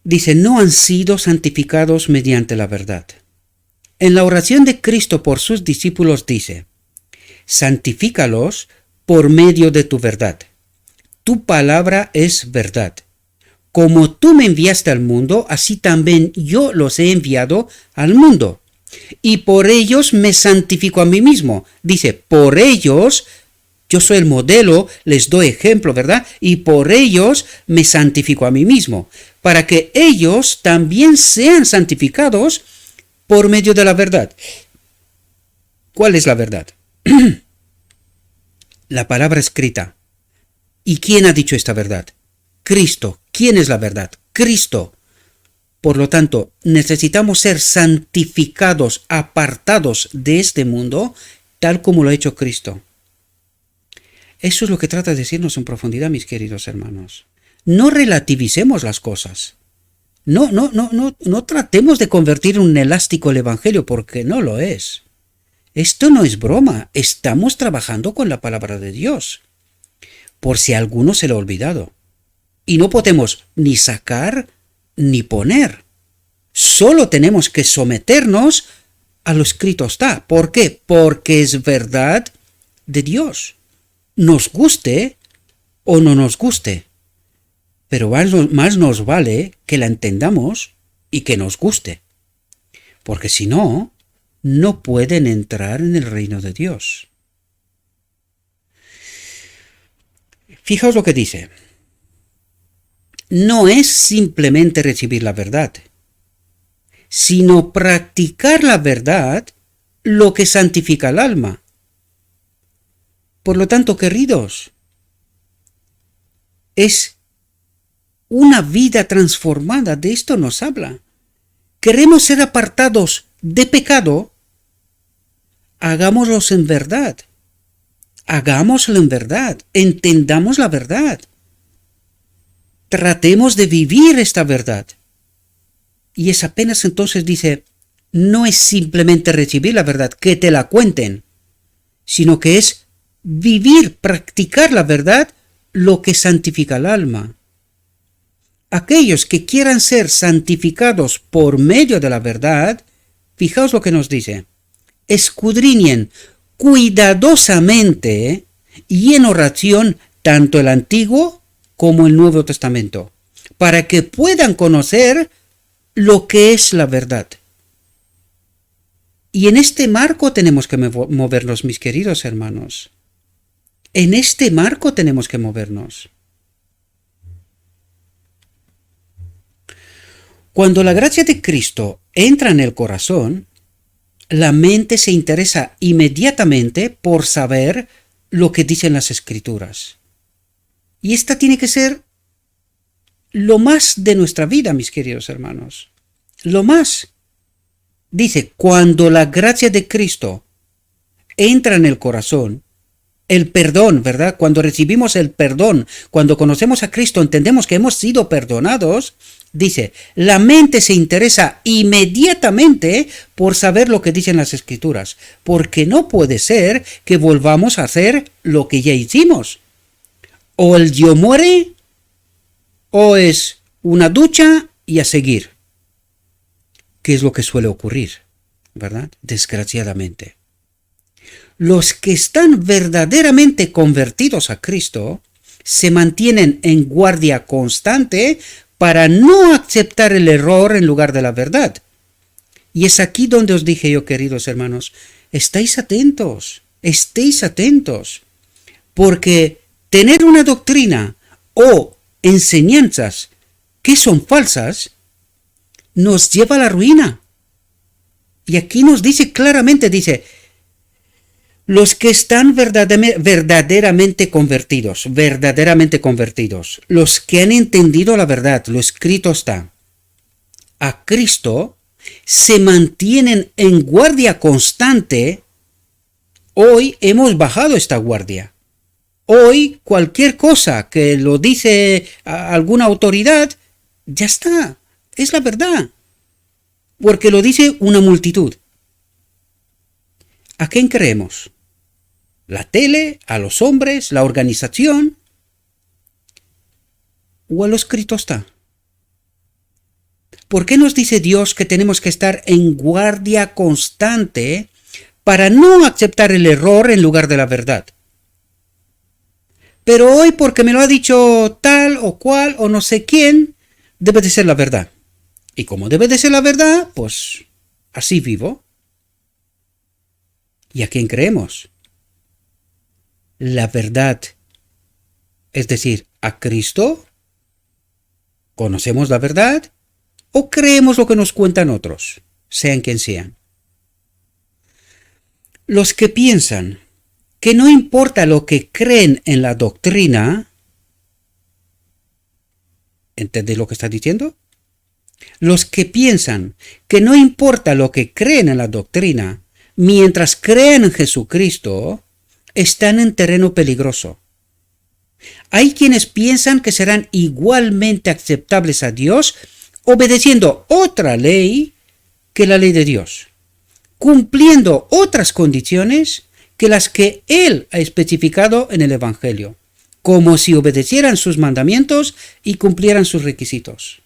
Dice, no han sido santificados mediante la verdad. En la oración de Cristo por sus discípulos dice, santifícalos por medio de tu verdad. Tu palabra es verdad. Como tú me enviaste al mundo, así también yo los he enviado al mundo. Y por ellos me santifico a mí mismo. Dice, por ellos, yo soy el modelo, les doy ejemplo, ¿verdad? Y por ellos me santifico a mí mismo, para que ellos también sean santificados por medio de la verdad. ¿Cuál es la verdad? La palabra escrita. ¿Y quién ha dicho esta verdad? Cristo. ¿Quién es la verdad? Cristo. Por lo tanto, necesitamos ser santificados, apartados de este mundo, tal como lo ha hecho Cristo. Eso es lo que trata de decirnos en profundidad, mis queridos hermanos. No relativicemos las cosas. No tratemos de convertir en un elástico el Evangelio, porque no lo es. Esto no es broma, estamos trabajando con la palabra de Dios. Por si a alguno se lo ha olvidado. Y no podemos ni sacar ni poner. Solo tenemos que someternos a lo escrito está. ¿Por qué? Porque es verdad de Dios. Nos guste o no nos guste. Pero más nos vale que la entendamos y que nos guste. Porque si no, no pueden entrar en el reino de Dios. Fijaos lo que dice. No es simplemente recibir la verdad, sino practicar la verdad lo que santifica el alma. Por lo tanto, queridos, es una vida transformada, de esto nos habla. Queremos ser apartados de pecado, hagámoslo en verdad. Hagámoslo en verdad, entendamos la verdad. Tratemos de vivir esta verdad. Y es apenas entonces dice, no es simplemente recibir la verdad, que te la cuenten, sino que es vivir, practicar la verdad, lo que santifica el alma. Aquellos que quieran ser santificados por medio de la verdad, fijaos lo que nos dice, escudriñen cuidadosamente y en oración tanto el Antiguo como el Nuevo Testamento, para que puedan conocer lo que es la verdad. Y en este marco tenemos que movernos, mis queridos hermanos. En este marco tenemos que movernos. Cuando la gracia de Cristo entra en el corazón, la mente se interesa inmediatamente por saber lo que dicen las Escrituras. Y esta tiene que ser lo más de nuestra vida, mis queridos hermanos. Lo más. Dice, cuando la gracia de Cristo entra en el corazón, el perdón, ¿verdad? Cuando recibimos el perdón, cuando conocemos a Cristo, entendemos que hemos sido perdonados, dice, la mente se interesa inmediatamente por saber lo que dicen las Escrituras, porque no puede ser que volvamos a hacer lo que ya hicimos. O el yo muere, o es una ducha y a seguir. ¿Qué es lo que suele ocurrir? ¿Verdad? Desgraciadamente. Los que están verdaderamente convertidos a Cristo se mantienen en guardia constante para no aceptar el error en lugar de la verdad. Y es aquí donde os dije yo, queridos hermanos, estéis atentos, porque tener una doctrina o enseñanzas que son falsas nos lleva a la ruina. Y aquí nos dice claramente, dice, los que están verdaderamente convertidos, los que han entendido la verdad, lo escrito está. A Cristo se mantienen en guardia constante, hoy hemos bajado esta guardia. Hoy cualquier cosa que lo dice alguna autoridad, ya está, es la verdad, porque lo dice una multitud. ¿A quién creemos? ¿La tele? ¿A los hombres? ¿La organización? ¿O a lo escrito está? ¿Por qué nos dice Dios que tenemos que estar en guardia constante para no aceptar el error en lugar de la verdad? Pero hoy, porque me lo ha dicho tal o cual o no sé quién, debe de ser la verdad. Y como debe de ser la verdad, pues así vivo. ¿Y a quién creemos? La verdad, es decir, a Cristo. ¿Conocemos la verdad? ¿O creemos lo que nos cuentan otros, sean quien sean? Los que piensan que no importa lo que creen en la doctrina, ¿entendéis lo que está diciendo? Los que piensan que no importa lo que creen en la doctrina, mientras creen en Jesucristo, están en terreno peligroso. Hay quienes piensan que serán igualmente aceptables a Dios obedeciendo otra ley que la ley de Dios, cumpliendo otras condiciones que las que Él ha especificado en el Evangelio, como si obedecieran sus mandamientos y cumplieran sus requisitos.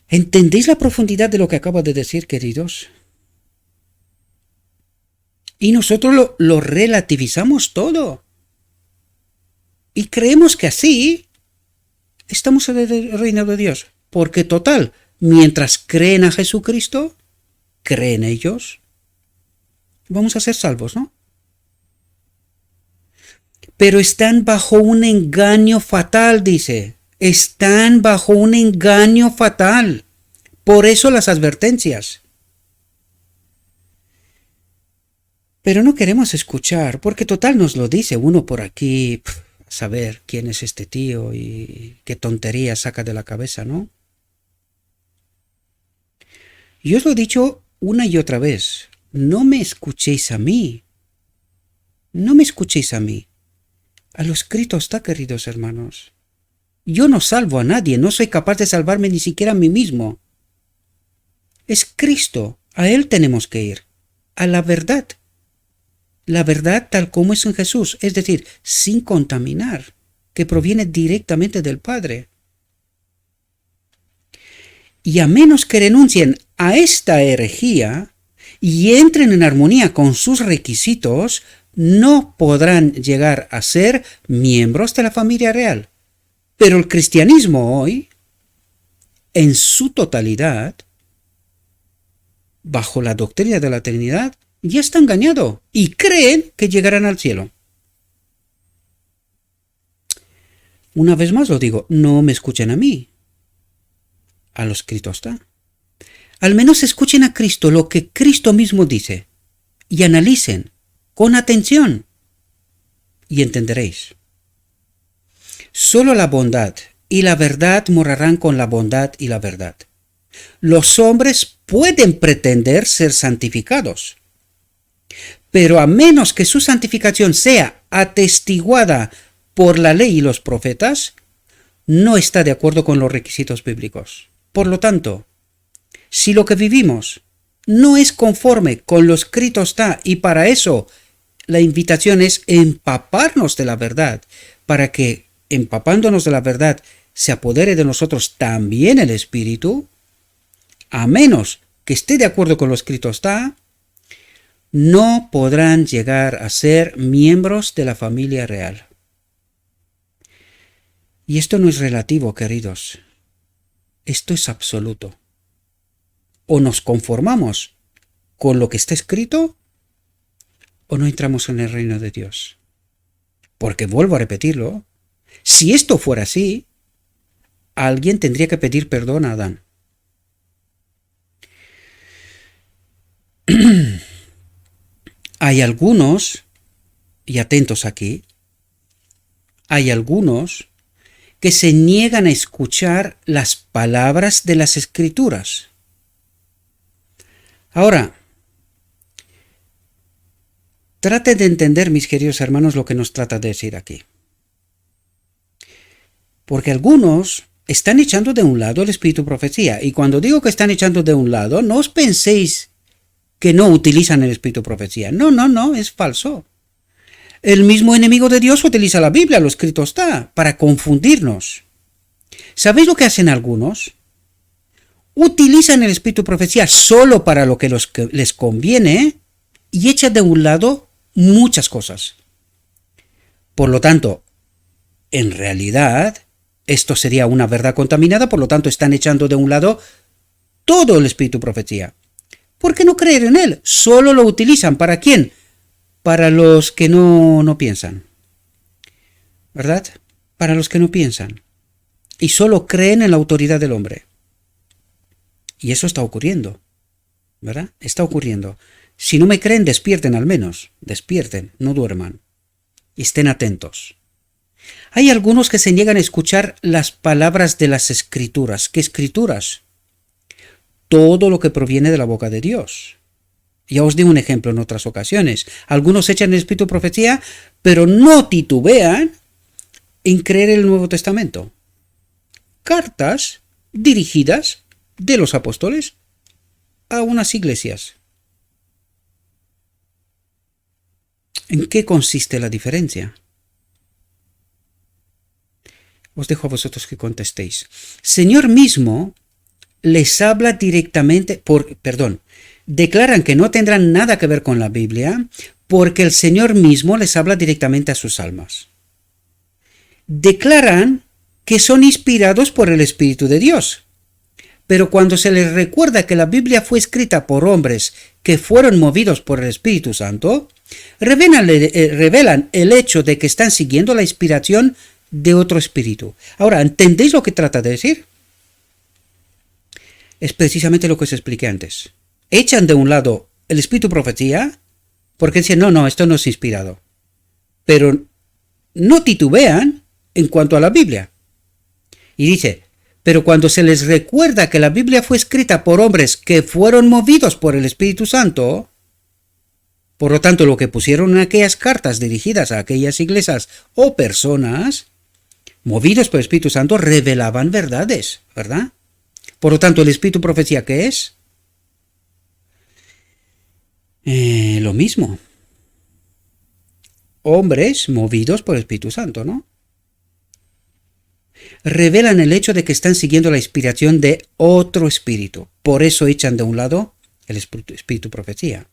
¿Entendéis la profundidad de lo que acabo de decir, queridos? Y nosotros lo relativizamos todo. Y creemos que así estamos en el reino de Dios. Porque total, mientras creen a Jesucristo, creen ellos, vamos a ser salvos, ¿no? Pero están bajo un engaño fatal, dice. Están bajo un engaño fatal. Por eso las advertencias. Pero no queremos escuchar, porque total nos lo dice uno por aquí, saber quién es este tío y qué tontería saca de la cabeza, ¿no? Yo os lo he dicho una y otra vez, no me escuchéis a mí. No me escuchéis a mí. A lo escrito está, queridos hermanos. Yo no salvo a nadie, no soy capaz de salvarme ni siquiera a mí mismo. Es Cristo, a Él tenemos que ir, a la verdad. La verdad tal como es en Jesús, es decir, sin contaminar, que proviene directamente del Padre. Y a menos que renuncien a esta herejía y entren en armonía con sus requisitos, no podrán llegar a ser miembros de la familia real. Pero el cristianismo hoy, en su totalidad, bajo la doctrina de la Trinidad, ya está engañado y creen que llegarán al cielo. Una vez más lo digo, no me escuchen a mí. A lo escrito está. Al menos escuchen a Cristo lo que Cristo mismo dice y analicen con atención y entenderéis. Solo la bondad y la verdad morarán con la bondad y la verdad. Los hombres pueden pretender ser santificados, pero a menos que su santificación sea atestiguada por la ley y los profetas, no está de acuerdo con los requisitos bíblicos. Por lo tanto, si lo que vivimos no es conforme con lo escrito está, y para eso la invitación es empaparnos de la verdad, para que empapándonos de la verdad se apodere de nosotros también el Espíritu, a menos que esté de acuerdo con lo escrito está, no podrán llegar a ser miembros de la familia real. Y esto no es relativo, queridos. Esto es absoluto. O nos conformamos con lo que está escrito, o no entramos en el reino de Dios. Porque vuelvo a repetirlo, si esto fuera así, alguien tendría que pedir perdón a Adán. Hay algunos, y atentos aquí, hay algunos que se niegan a escuchar las palabras de las Escrituras. Ahora, trate de entender, mis queridos hermanos, lo que nos trata de decir aquí. Porque algunos están echando de un lado el espíritu profecía. Y cuando digo que están echando de un lado, no os penséis que no utilizan el espíritu profecía. No, es falso. El mismo enemigo de Dios utiliza la Biblia, lo escrito está, para confundirnos. ¿Sabéis lo que hacen algunos? Utilizan el espíritu profecía solo para lo que les conviene y echan de un lado muchas cosas. Por lo tanto, en realidad, esto sería una verdad contaminada, por lo tanto están echando de un lado todo el espíritu profecía. ¿Por qué no creer en él? Solo lo utilizan. ¿Para quién? Para los que no piensan. ¿Verdad? Para los que no piensan. Y solo creen en la autoridad del hombre. Y eso está ocurriendo. ¿Verdad? Está ocurriendo. Si no me creen, despierten al menos. Despierten, no duerman. Y estén atentos. Hay algunos que se niegan a escuchar las palabras de las Escrituras. ¿Qué Escrituras? Todo lo que proviene de la boca de Dios. Ya os di un ejemplo en otras ocasiones. Algunos echan el espíritu de profecía, pero no titubean en creer en el Nuevo Testamento. Cartas dirigidas de los apóstoles a unas iglesias. ¿En qué consiste la diferencia? Os dejo a vosotros que contestéis. Señor mismo les habla directamente, declaran que no tendrán nada que ver con la Biblia porque el Señor mismo les habla directamente a sus almas. Declaran que son inspirados por el Espíritu de Dios, pero cuando se les recuerda que la Biblia fue escrita por hombres que fueron movidos por el Espíritu Santo, revelan el hecho de que están siguiendo la inspiración de otro espíritu. Ahora, ¿entendéis lo que trata de decir? Es precisamente lo que os expliqué antes. Echan de un lado el espíritu profecía porque dicen, no, esto no es inspirado. Pero no titubean en cuanto a la Biblia. Y dice, pero cuando se les recuerda que la Biblia fue escrita por hombres que fueron movidos por el Espíritu Santo, por lo tanto lo que pusieron en aquellas cartas dirigidas a aquellas iglesias o personas movidos por el Espíritu Santo revelaban verdades, ¿verdad? Por lo tanto, ¿el espíritu profecía qué es? Lo mismo. Hombres movidos por el Espíritu Santo, ¿no? Revelan el hecho de que están siguiendo la inspiración de otro espíritu. Por eso echan de un lado el espíritu profecía.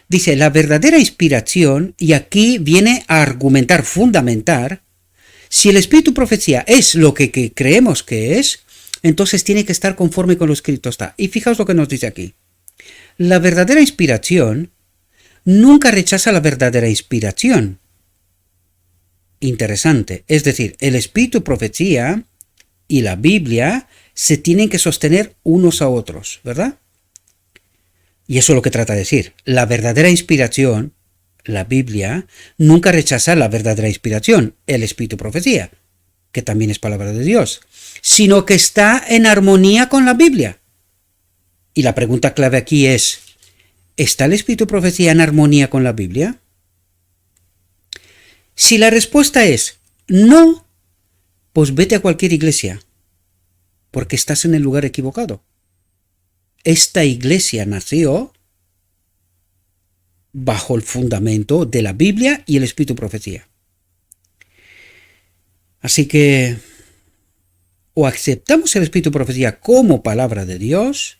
Dice, la verdadera inspiración, y aquí viene a argumentar, fundamentar, si el espíritu profecía es lo que creemos que es, entonces tiene que estar conforme con lo escrito está. Y fijaos lo que nos dice aquí. La verdadera inspiración nunca rechaza la verdadera inspiración. Interesante. Es decir, el espíritu profecía y la Biblia se tienen que sostener unos a otros, ¿verdad? Y eso es lo que trata de decir. La verdadera inspiración, la Biblia, nunca rechaza la verdadera inspiración, el espíritu profecía, que también es palabra de Dios, sino que está en armonía con la Biblia. Y la pregunta clave aquí es, ¿está el espíritu profecía en armonía con la Biblia? Si la respuesta es no, pues vete a cualquier iglesia, porque estás en el lugar equivocado. Esta iglesia nació bajo el fundamento de la Biblia y el espíritu profecía. Así que o aceptamos el espíritu profecía como palabra de Dios,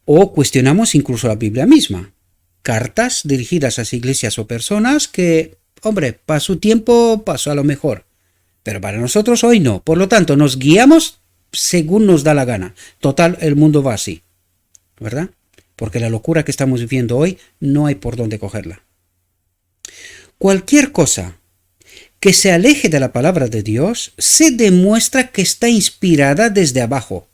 o cuestionamos incluso la Biblia misma. Cartas dirigidas a las iglesias o personas que, hombre, para su tiempo pasó a lo mejor, pero para nosotros hoy no. Por lo tanto, nos guiamos según nos da la gana. Total, el mundo va así, ¿verdad? Porque la locura que estamos viviendo hoy no hay por dónde cogerla. Cualquier cosa que se aleje de la palabra de Dios se demuestra que está inspirada desde abajo.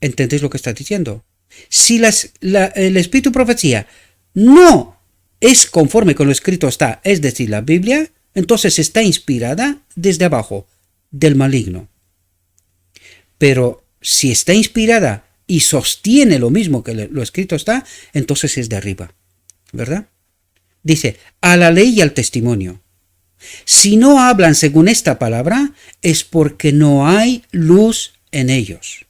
¿Entendéis lo que está diciendo? Si el espíritu profecía no es conforme con lo escrito está, es decir, la Biblia, Entonces está inspirada desde abajo, del maligno. Pero si está inspirada y sostiene lo mismo que lo escrito está, entonces es de arriba, ¿verdad? Dice, a la ley y al testimonio. Si no hablan según esta palabra, es porque no hay luz en ellos.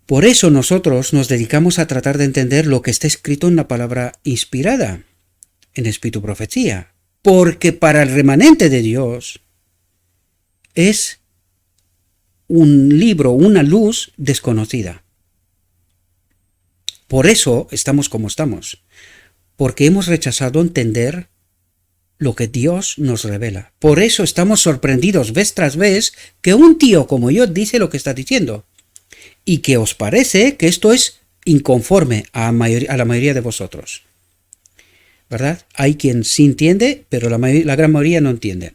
Por eso nosotros nos dedicamos a tratar de entender lo que está escrito en la palabra inspirada, en espíritu profecía, porque para el remanente de Dios es un libro, una luz desconocida. Por eso estamos como estamos, porque hemos rechazado entender lo que Dios nos revela. Por eso estamos sorprendidos vez tras vez que un tío como yo dice lo que está diciendo, y que os parece que esto es inconforme a la mayoría de vosotros. ¿Verdad? Hay quien sí entiende, pero la gran mayoría no entiende.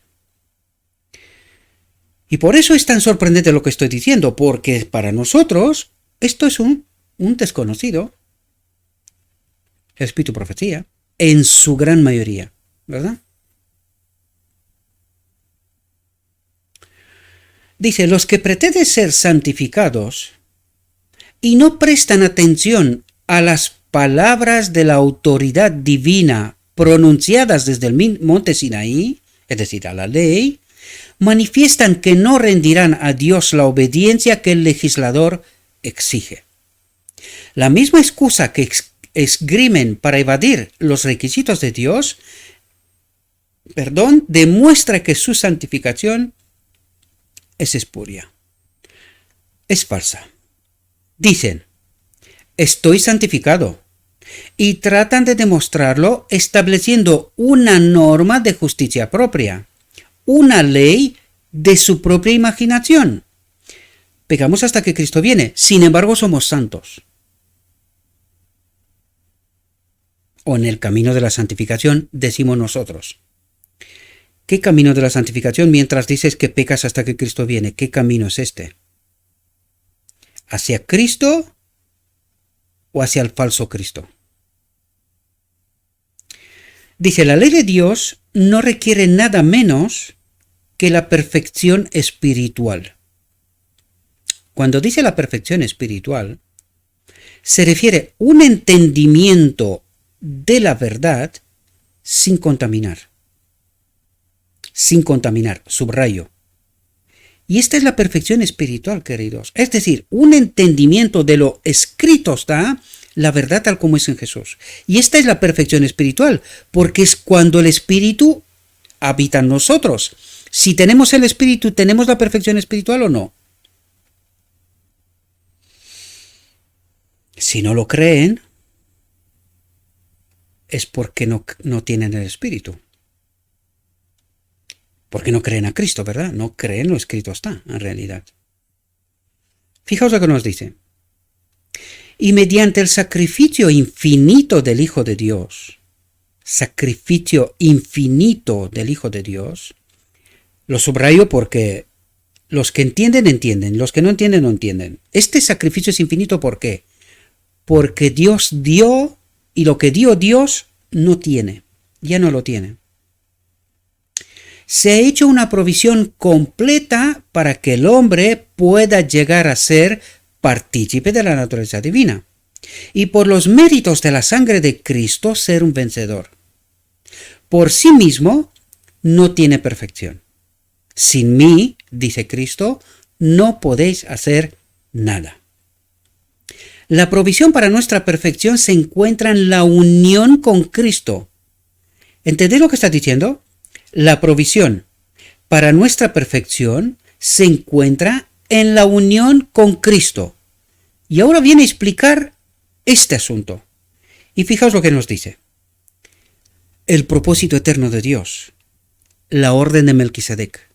Y por eso es tan sorprendente lo que estoy diciendo, porque para nosotros esto es un desconocido. Espíritu profecía, en su gran mayoría, ¿verdad? Dice, los que pretenden ser santificados y no prestan atención a las palabras de la autoridad divina pronunciadas desde el monte Sinaí, es decir, a la ley, manifiestan que no rendirán a Dios la obediencia que el legislador exige. La misma excusa que esgrimen para evadir los requisitos de Dios, demuestra que su santificación es espuria, es falsa. Dicen, estoy santificado, y tratan de demostrarlo estableciendo una norma de justicia propia, una ley de su propia imaginación. Pecamos hasta que Cristo viene, sin embargo somos santos. O en el camino de la santificación, decimos nosotros. ¿Qué camino de la santificación mientras dices que pecas hasta que Cristo viene? ¿Qué camino es este? ¿Hacia Cristo o hacia el falso Cristo? Dice, la ley de Dios no requiere nada menos que la perfección espiritual. Cuando dice la perfección espiritual, se refiere a un entendimiento de la verdad sin contaminar. Sin contaminar, subrayo. Y esta es la perfección espiritual, queridos. Es decir, un entendimiento de lo escrito está, la verdad tal como es en Jesús. Y esta es la perfección espiritual, porque es cuando el Espíritu habita en nosotros. Si tenemos el Espíritu, ¿tenemos la perfección espiritual o no? Si no lo creen, es porque no tienen el Espíritu. Porque no creen a Cristo, ¿verdad? No creen lo escrito está, en realidad. Fijaos lo que nos dice. Y mediante el sacrificio infinito del Hijo de Dios, sacrificio infinito del Hijo de Dios, lo subrayo porque los que entienden, entienden, los que no entienden, no entienden. Este sacrificio es infinito, ¿por qué? Porque Dios dio, y lo que dio Dios no tiene, ya no lo tiene. Se ha hecho una provisión completa para que el hombre pueda llegar a ser partícipe de la naturaleza divina y por los méritos de la sangre de Cristo ser un vencedor. Por sí mismo no tiene perfección. Sin mí, dice Cristo, no podéis hacer nada. La provisión para nuestra perfección se encuentra en la unión con Cristo. ¿Entendéis lo que está diciendo? La provisión para nuestra perfección se encuentra en la unión con Cristo. Y ahora viene a explicar este asunto. Y fijaos lo que nos dice. El propósito eterno de Dios, la orden de Melquisedec.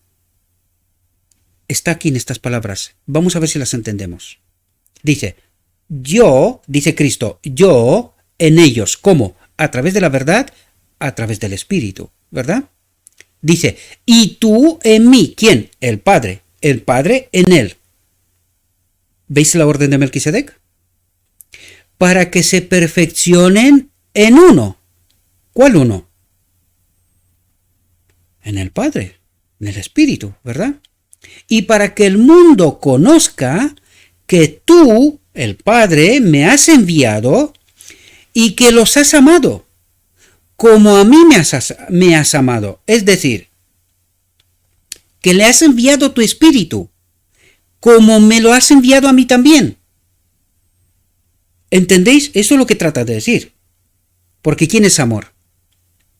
Está aquí en estas palabras. Vamos a ver si las entendemos. Dice, yo, dice Cristo, yo en ellos. ¿Cómo? A través de la verdad, a través del Espíritu, ¿verdad? Dice, y tú en mí. ¿Quién? El Padre. El Padre en él. ¿Veis la orden de Melquisedec? Para que se perfeccionen en uno. ¿Cuál uno? En el Padre, en el Espíritu, ¿verdad? Y para que el mundo conozca que tú, el Padre, me has enviado y que los has amado, como a mí me has amado. Es decir, que le has enviado tu Espíritu, como me lo has enviado a mí también. ¿Entendéis? Eso es lo que trata de decir. Porque ¿quién es amor?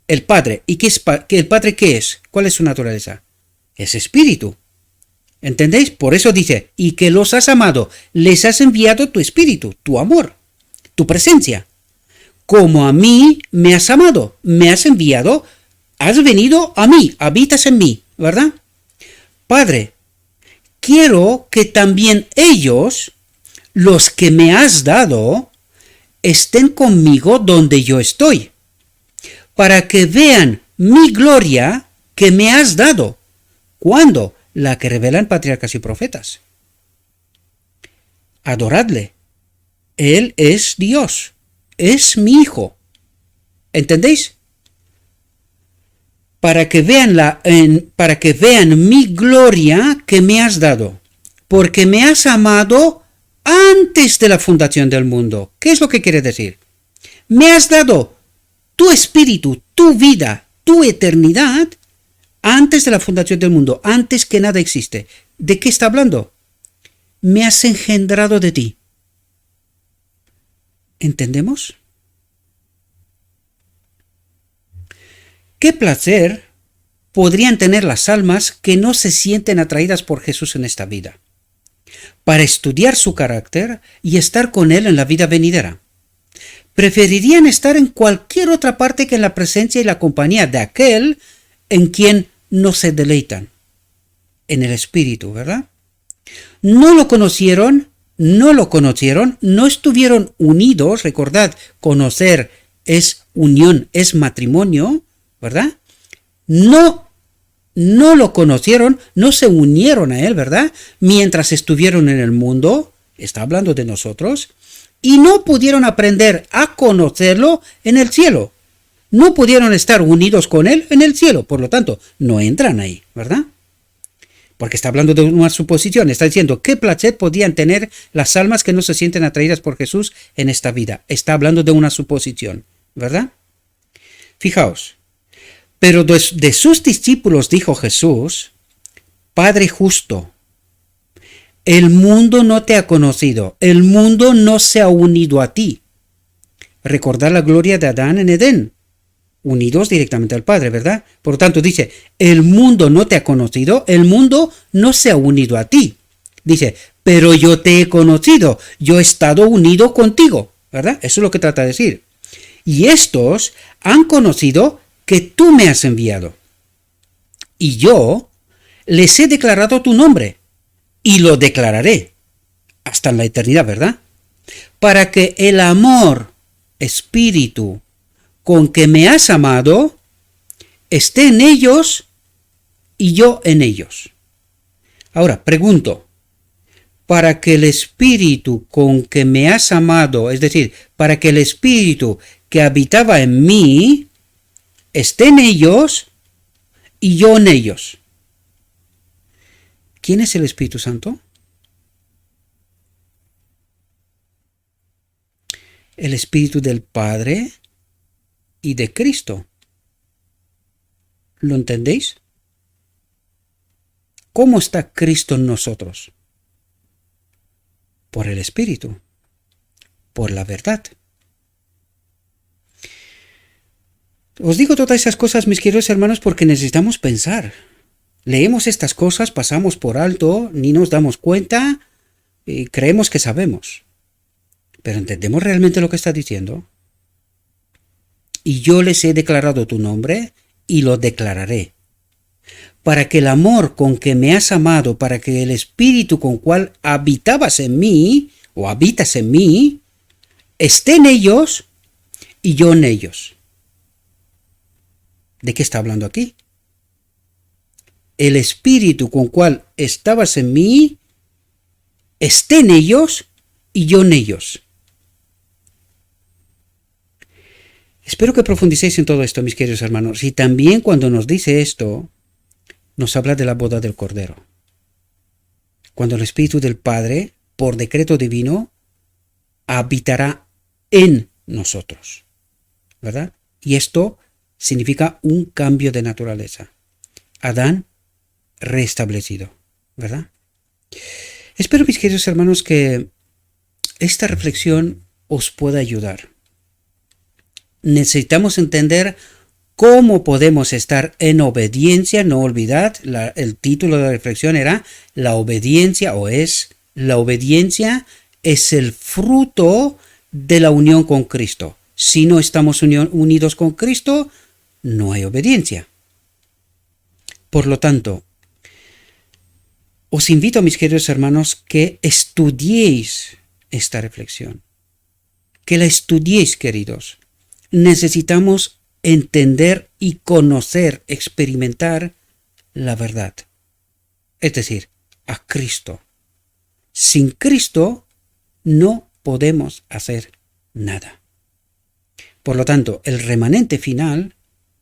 El Padre. ¿Y el Padre qué es? ¿Cuál es su naturaleza? Es Espíritu. ¿Entendéis? Por eso dice, y que los has amado, les has enviado tu Espíritu, tu amor, tu presencia. Como a mí me has amado, me has enviado, has venido a mí, habitas en mí, ¿verdad? Padre, quiero que también ellos, los que me has dado, estén conmigo donde yo estoy, para que vean mi gloria que me has dado. ¿Cuándo? La que revelan patriarcas y profetas. Adoradle. Él es Dios. Es mi Hijo. ¿Entendéis? Para que vean mi gloria que me has dado. Porque me has amado antes de la fundación del mundo. ¿Qué es lo que quiere decir? Me has dado tu espíritu, tu vida, tu eternidad antes de la fundación del mundo, antes que nada existe. ¿De qué está hablando? Me has engendrado de ti. ¿Entendemos? ¿Qué placer podrían tener las almas que no se sienten atraídas por Jesús en esta vida, para estudiar su carácter y estar con Él en la vida venidera? Preferirían estar en cualquier otra parte que en la presencia y la compañía de aquel en quien no se deleitan, en el Espíritu, ¿verdad? No lo conocieron, no estuvieron unidos. Recordad, conocer es unión, es matrimonio, ¿verdad? No lo conocieron, no se unieron a Él, ¿verdad? Mientras estuvieron en el mundo, está hablando de nosotros, y no pudieron aprender a conocerlo en el cielo. No pudieron estar unidos con Él en el cielo, por lo tanto, no entran ahí, ¿verdad? Porque está hablando de una suposición, está diciendo qué placer podían tener las almas que no se sienten atraídas por Jesús en esta vida. Está hablando de una suposición, ¿verdad? Fijaos, pero de sus discípulos dijo Jesús, Padre justo, el mundo no te ha conocido, el mundo no se ha unido a ti. Recordad la gloria de Adán en Edén, unidos directamente al Padre, ¿verdad? Por lo tanto dice, el mundo no te ha conocido, el mundo no se ha unido a ti. Dice, pero yo te he conocido, yo he estado unido contigo, ¿verdad? Eso es lo que trata de decir. Y estos han conocido que tú me has enviado. Y yo les he declarado tu nombre, y lo declararé hasta en la eternidad, ¿verdad? Para que el amor, espíritu, con que me has amado, esté en ellos y yo en ellos. Ahora, pregunto, para que el espíritu con que me has amado, es decir, para que el espíritu que habitaba en mí, esté en ellos y yo en ellos. ¿Quién es el Espíritu Santo? El Espíritu del Padre y de Cristo. ¿Lo entendéis? ¿Cómo está Cristo en nosotros? Por el Espíritu, por la verdad. Os digo todas esas cosas, mis queridos hermanos, porque necesitamos pensar. Leemos estas cosas, pasamos por alto, ni nos damos cuenta y creemos que sabemos. Pero ¿entendemos realmente lo que está diciendo? Y yo les he declarado tu nombre y lo declararé, para que el amor con que me has amado, para que el espíritu con cual habitabas en mí, o habitas en mí, esté en ellos y yo en ellos. ¿De qué está hablando aquí? El espíritu con cual estabas en mí, esté en ellos y yo en ellos. Espero que profundicéis en todo esto, mis queridos hermanos. Y también cuando nos dice esto, nos habla de la boda del Cordero. Cuando el Espíritu del Padre, por decreto divino, habitará en nosotros, ¿verdad? Y esto significa un cambio de naturaleza. Adán restablecido, ¿verdad? Espero, mis queridos hermanos, que esta reflexión os pueda ayudar. Necesitamos entender cómo podemos estar en obediencia. No olvidad, el título de la reflexión era la obediencia, la obediencia es el fruto de la unión con Cristo. Si no estamos unidos con Cristo, no hay obediencia. Por lo tanto, os invito, mis queridos hermanos, que estudiéis esta reflexión. Que la estudiéis, queridos. Necesitamos entender y conocer, experimentar la verdad. Es decir, a Cristo. Sin Cristo no podemos hacer nada. Por lo tanto, el remanente final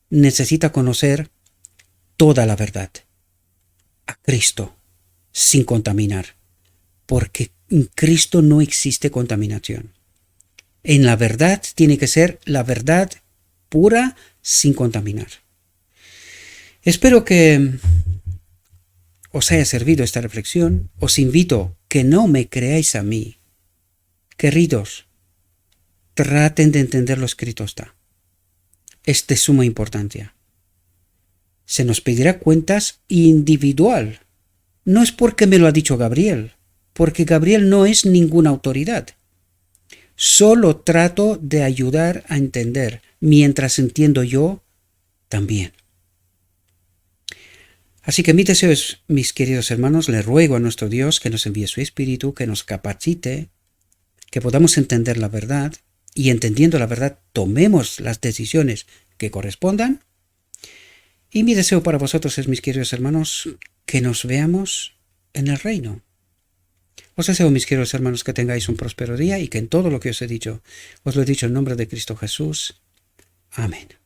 necesita conocer toda la verdad. A Cristo, sin contaminar. Porque en Cristo no existe contaminación. En la verdad tiene que ser la verdad pura, sin contaminar. Espero que os haya servido esta reflexión. Os invito que no me creáis a mí. Queridos, traten de entender lo escrito está. Es de suma importancia. Se nos pedirá cuentas individual. No es porque me lo ha dicho Gabriel, porque Gabriel no es ninguna autoridad. Solo trato de ayudar a entender, mientras entiendo yo también. Así que mi deseo es, mis queridos hermanos, le ruego a nuestro Dios que nos envíe su Espíritu, que nos capacite, que podamos entender la verdad y entendiendo la verdad tomemos las decisiones que correspondan. Y mi deseo para vosotros es, mis queridos hermanos, que nos veamos en el reino. Os deseo, mis queridos hermanos, que tengáis un próspero día y que en todo lo que os he dicho, os lo he dicho en nombre de Cristo Jesús. Amén.